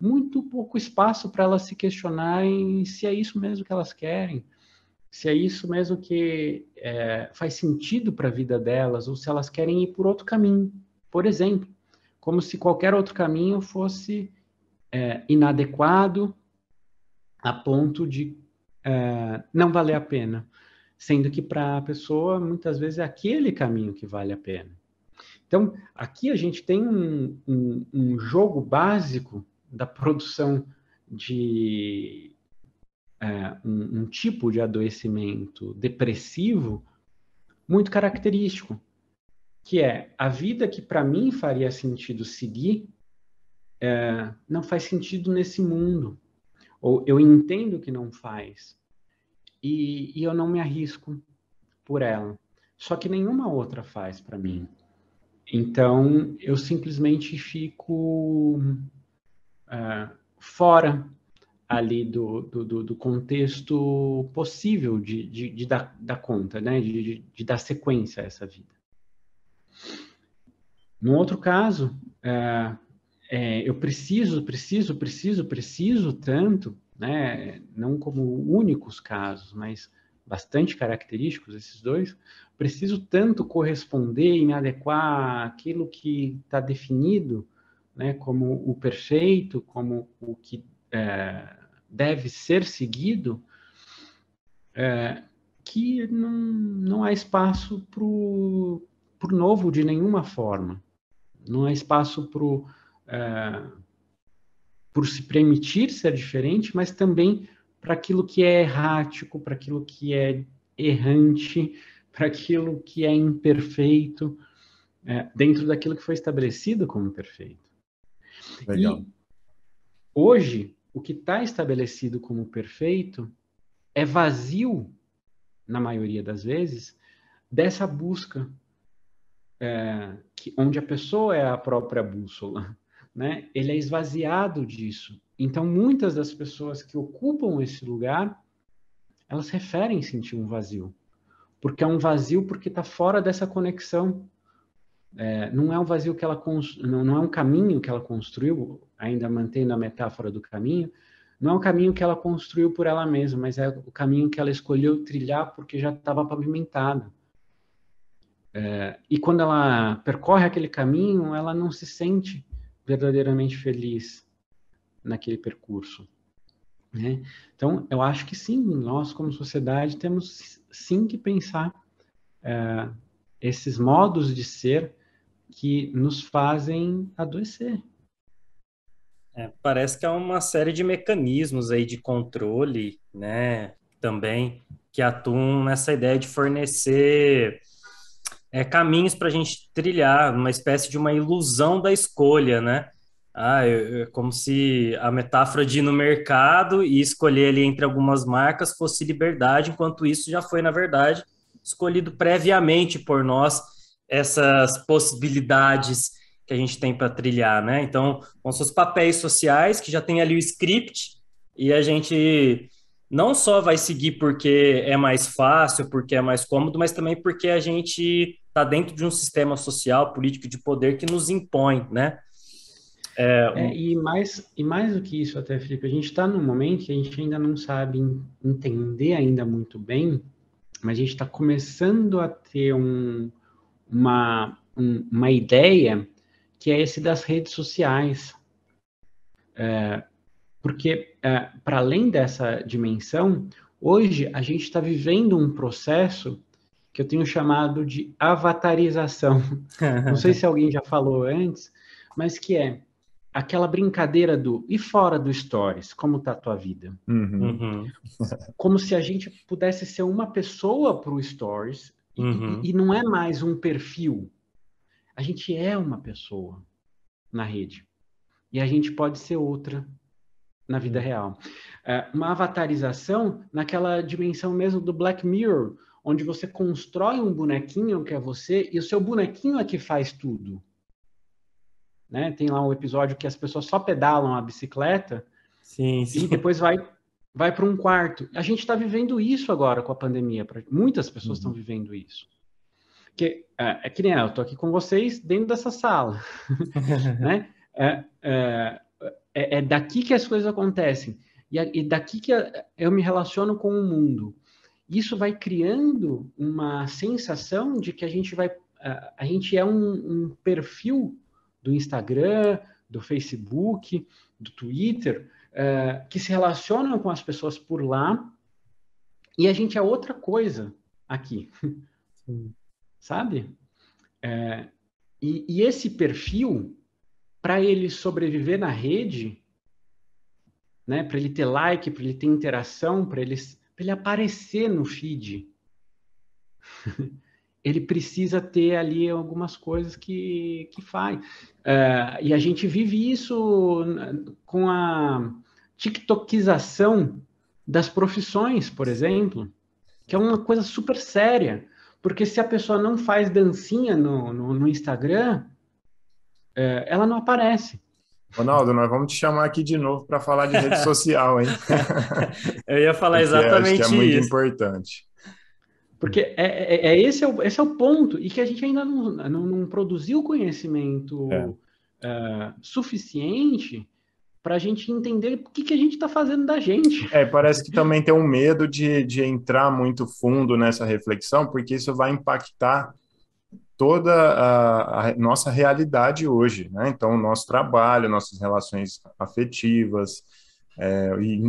muito pouco espaço para elas se questionarem se é isso mesmo que elas querem, se é isso mesmo que faz sentido para a vida delas, ou se elas querem ir por outro caminho. Por exemplo, como se qualquer outro caminho fosse inadequado a ponto de não valer a pena, sendo que para a pessoa, muitas vezes, é aquele caminho que vale a pena. Então, aqui a gente tem um jogo básico da produção de um tipo de adoecimento depressivo muito característico, que é a vida que para mim faria sentido seguir, não faz sentido nesse mundo, ou eu entendo que não faz, e eu não me arrisco por ela. Só que nenhuma outra faz para mim. Então, eu simplesmente fico fora ali do contexto possível de dar conta, né? de dar sequência a essa vida. No outro caso, eu preciso tanto, né? Não como únicos casos, mas bastante característicos esses dois, preciso tanto corresponder e me adequar àquilo que está definido, né, como o perfeito, como o que deve ser seguido, que não há espaço para o novo de nenhuma forma. Não há espaço por se permitir ser diferente, mas também para aquilo que é errático, para aquilo que é errante, para aquilo que é imperfeito, dentro daquilo que foi estabelecido como perfeito. Legal. E hoje, o que está estabelecido como perfeito é vazio, na maioria das vezes, dessa busca, onde a pessoa é a própria bússola, né? Ele é esvaziado disso. Então, muitas das pessoas que ocupam esse lugar, elas referem sentir um vazio. Porque é um vazio porque está fora dessa conexão. Não é um vazio que ela não é um caminho que ela construiu, ainda mantendo a metáfora do caminho, não é um caminho que ela construiu por ela mesma, mas é o caminho que ela escolheu trilhar porque já estava pavimentado. E quando ela percorre aquele caminho, ela não se sente verdadeiramente feliz naquele percurso, né? Então, eu acho que sim, nós como sociedade temos sim que pensar esses modos de ser que nos fazem adoecer. Parece que é uma série de mecanismos aí de controle, né, também, que atuam nessa ideia de fornecer caminhos para a gente trilhar, uma espécie de uma ilusão da escolha, né? Como se a metáfora de ir no mercado e escolher ali entre algumas marcas fosse liberdade, enquanto isso já foi, na verdade, escolhido previamente por nós, essas possibilidades que a gente tem para trilhar, né? Então, com seus papéis sociais, que já tem ali o script, e a gente não só vai seguir porque é mais fácil, porque é mais cômodo, mas também porque a gente está dentro de um sistema social, político de poder que nos impõe, né? E mais do que isso até, Felipe, a gente está num momento que a gente ainda não sabe entender ainda muito bem, mas a gente está começando a ter uma ideia que é esse das redes sociais. Porque, para além dessa dimensão, hoje a gente está vivendo um processo que eu tenho chamado de avatarização. Não sei se alguém já falou antes, mas que é aquela brincadeira do e fora do Stories, como está a tua vida? Uhum. Como se a gente pudesse ser uma pessoa para o Stories e não é mais um perfil. A gente é uma pessoa na rede e a gente pode ser outra na vida real. Uma avatarização naquela dimensão mesmo do Black Mirror, onde você constrói um bonequinho que é você e o seu bonequinho é que faz tudo. Né? Tem lá um episódio que as pessoas só pedalam a bicicleta Sim, e sim. depois vai para um quarto. A gente está vivendo isso agora com a pandemia. Muitas pessoas estão vivendo isso. Que, que nem eu estou aqui com vocês dentro dessa sala. Né? É daqui que as coisas acontecem. E daqui que eu me relaciono com o mundo. Isso vai criando uma sensação de que a gente é um perfil do Instagram, do Facebook, do Twitter, que se relacionam com as pessoas por lá, e a gente é outra coisa aqui. Sabe? E esse perfil, para ele sobreviver na rede, né, para ele ter like, para ele ter interação, para ele aparecer no feed, ele precisa ter ali algumas coisas que faz. E a gente vive isso com a tiktokização das profissões, por exemplo, que é uma coisa super séria, porque se a pessoa não faz dancinha no Instagram, ela não aparece. Ronaldo, nós vamos te chamar aqui de novo para falar de rede social, hein? Eu ia falar Porque acho que é exatamente muito isso. importante. Porque esse é o ponto, e que a gente ainda não produziu conhecimento suficiente para a gente entender o que a gente está fazendo da gente. Parece que também tem um medo de entrar muito fundo nessa reflexão, porque isso vai impactar toda a nossa realidade hoje, né? Então, o nosso trabalho, nossas relações afetivas,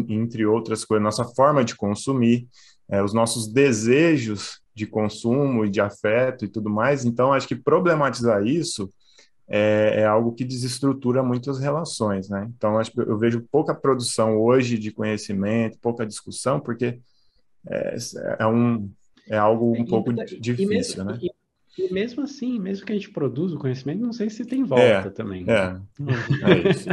entre outras coisas, nossa forma de consumir, os nossos desejos de consumo e de afeto e tudo mais. Então, acho que problematizar isso é algo que desestrutura muitas relações, né? Então, acho que eu vejo pouca produção hoje de conhecimento, pouca discussão, porque é algo um pouco difícil, né? E mesmo assim, mesmo que a gente produza o conhecimento, não sei se tem volta também. É isso.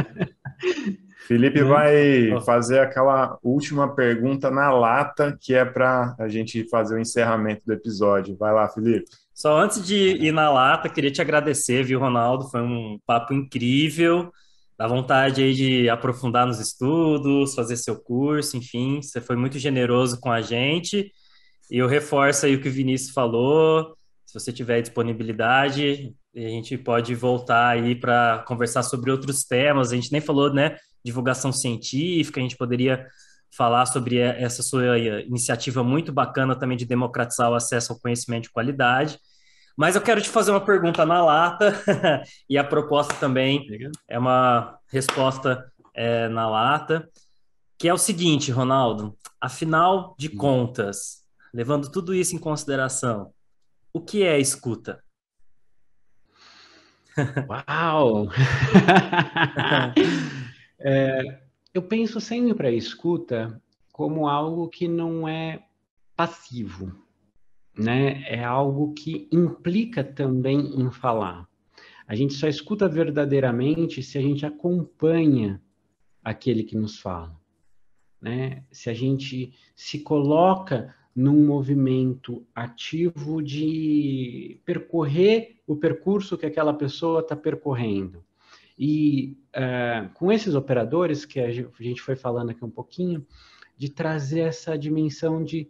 Felipe vai fazer aquela última pergunta na lata, que é para a gente fazer o encerramento do episódio. Vai lá, Felipe. Só antes de ir na lata, queria te agradecer, viu, Ronaldo? Foi um papo incrível. Dá vontade aí de aprofundar nos estudos, fazer seu curso, enfim. Você foi muito generoso com a gente. E eu reforço aí o que o Vinícius falou. Se você tiver disponibilidade, a gente pode voltar aí para conversar sobre outros temas. A gente nem falou, né, divulgação científica, a gente poderia falar sobre essa sua iniciativa muito bacana também de democratizar o acesso ao conhecimento de qualidade. Mas eu quero te fazer uma pergunta na lata, e a proposta também é uma resposta na lata, que é o seguinte, Ronaldo, afinal de contas, levando tudo isso em consideração, o que é escuta? Uau! Eu penso sempre para a escuta como algo que não é passivo, né? É algo que implica também em falar. A gente só escuta verdadeiramente se a gente acompanha aquele que nos fala, né? Se a gente se coloca num movimento ativo de percorrer o percurso que aquela pessoa está percorrendo. E com esses operadores, que a gente foi falando aqui um pouquinho, de trazer essa dimensão de,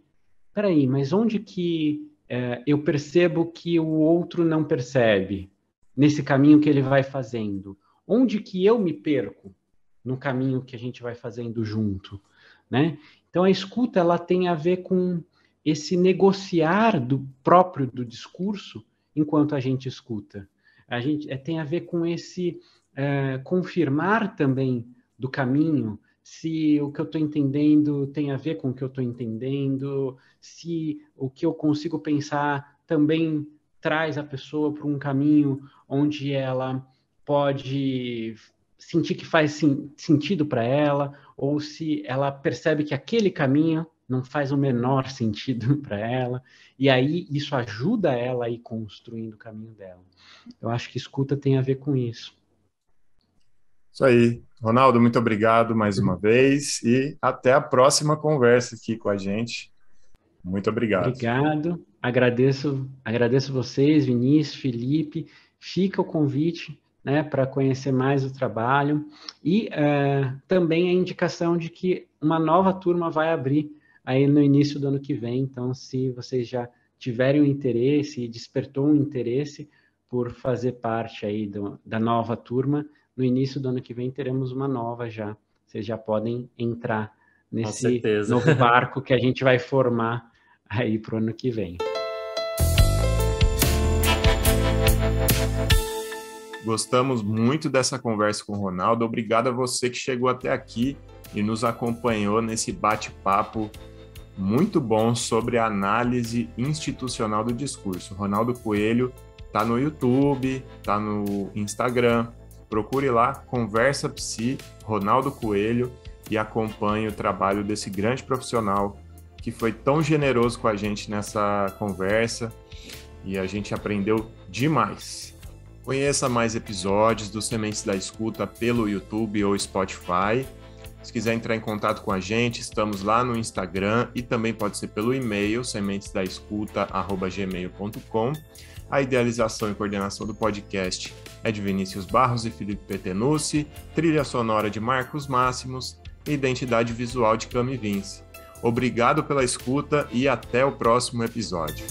peraí, mas onde que eu percebo que o outro não percebe nesse caminho que ele vai fazendo? Onde que eu me perco no caminho que a gente vai fazendo junto, né? Então, a escuta, ela tem a ver com esse negociar do próprio do discurso enquanto a gente escuta. A gente tem a ver com esse confirmar também do caminho, se o que eu estou entendendo tem a ver com o que eu estou entendendo, se o que eu consigo pensar também traz a pessoa para um caminho onde ela pode sentir que faz sentido para ela, ou se ela percebe que aquele caminho não faz o menor sentido para ela, e aí isso ajuda ela a ir construindo o caminho dela. Eu acho que escuta tem a ver com isso. Isso aí. Ronaldo, muito obrigado mais uma vez e até a próxima conversa aqui com a gente. Muito obrigado. Obrigado. Agradeço vocês, Vinícius, Felipe. Fica o convite, né, para conhecer mais o trabalho e também a indicação de que uma nova turma vai abrir aí no início do ano que vem. Então, se vocês já tiverem um interesse e despertou um interesse por fazer parte aí da nova turma, no início do ano que vem teremos uma nova já. Vocês já podem entrar nesse novo barco que a gente vai formar aí para o ano que vem. Gostamos muito dessa conversa com o Ronaldo. Obrigado a você que chegou até aqui e nos acompanhou nesse bate-papo muito bom sobre a análise institucional do discurso. Ronaldo Coelho está no YouTube, está no Instagram. Procure lá, Conversa Psi, Ronaldo Coelho, e acompanhe o trabalho desse grande profissional que foi tão generoso com a gente nessa conversa e a gente aprendeu demais. Conheça mais episódios do Sementes da Escuta pelo YouTube ou Spotify. Se quiser entrar em contato com a gente, estamos lá no Instagram e também pode ser pelo e-mail, sementesdaescuta@gmail.com. A idealização e coordenação do podcast é de Vinícius Barros e Felipe Petenucci, trilha sonora de Marcos Máximos e identidade visual de Cami Vince. Obrigado pela escuta e até o próximo episódio.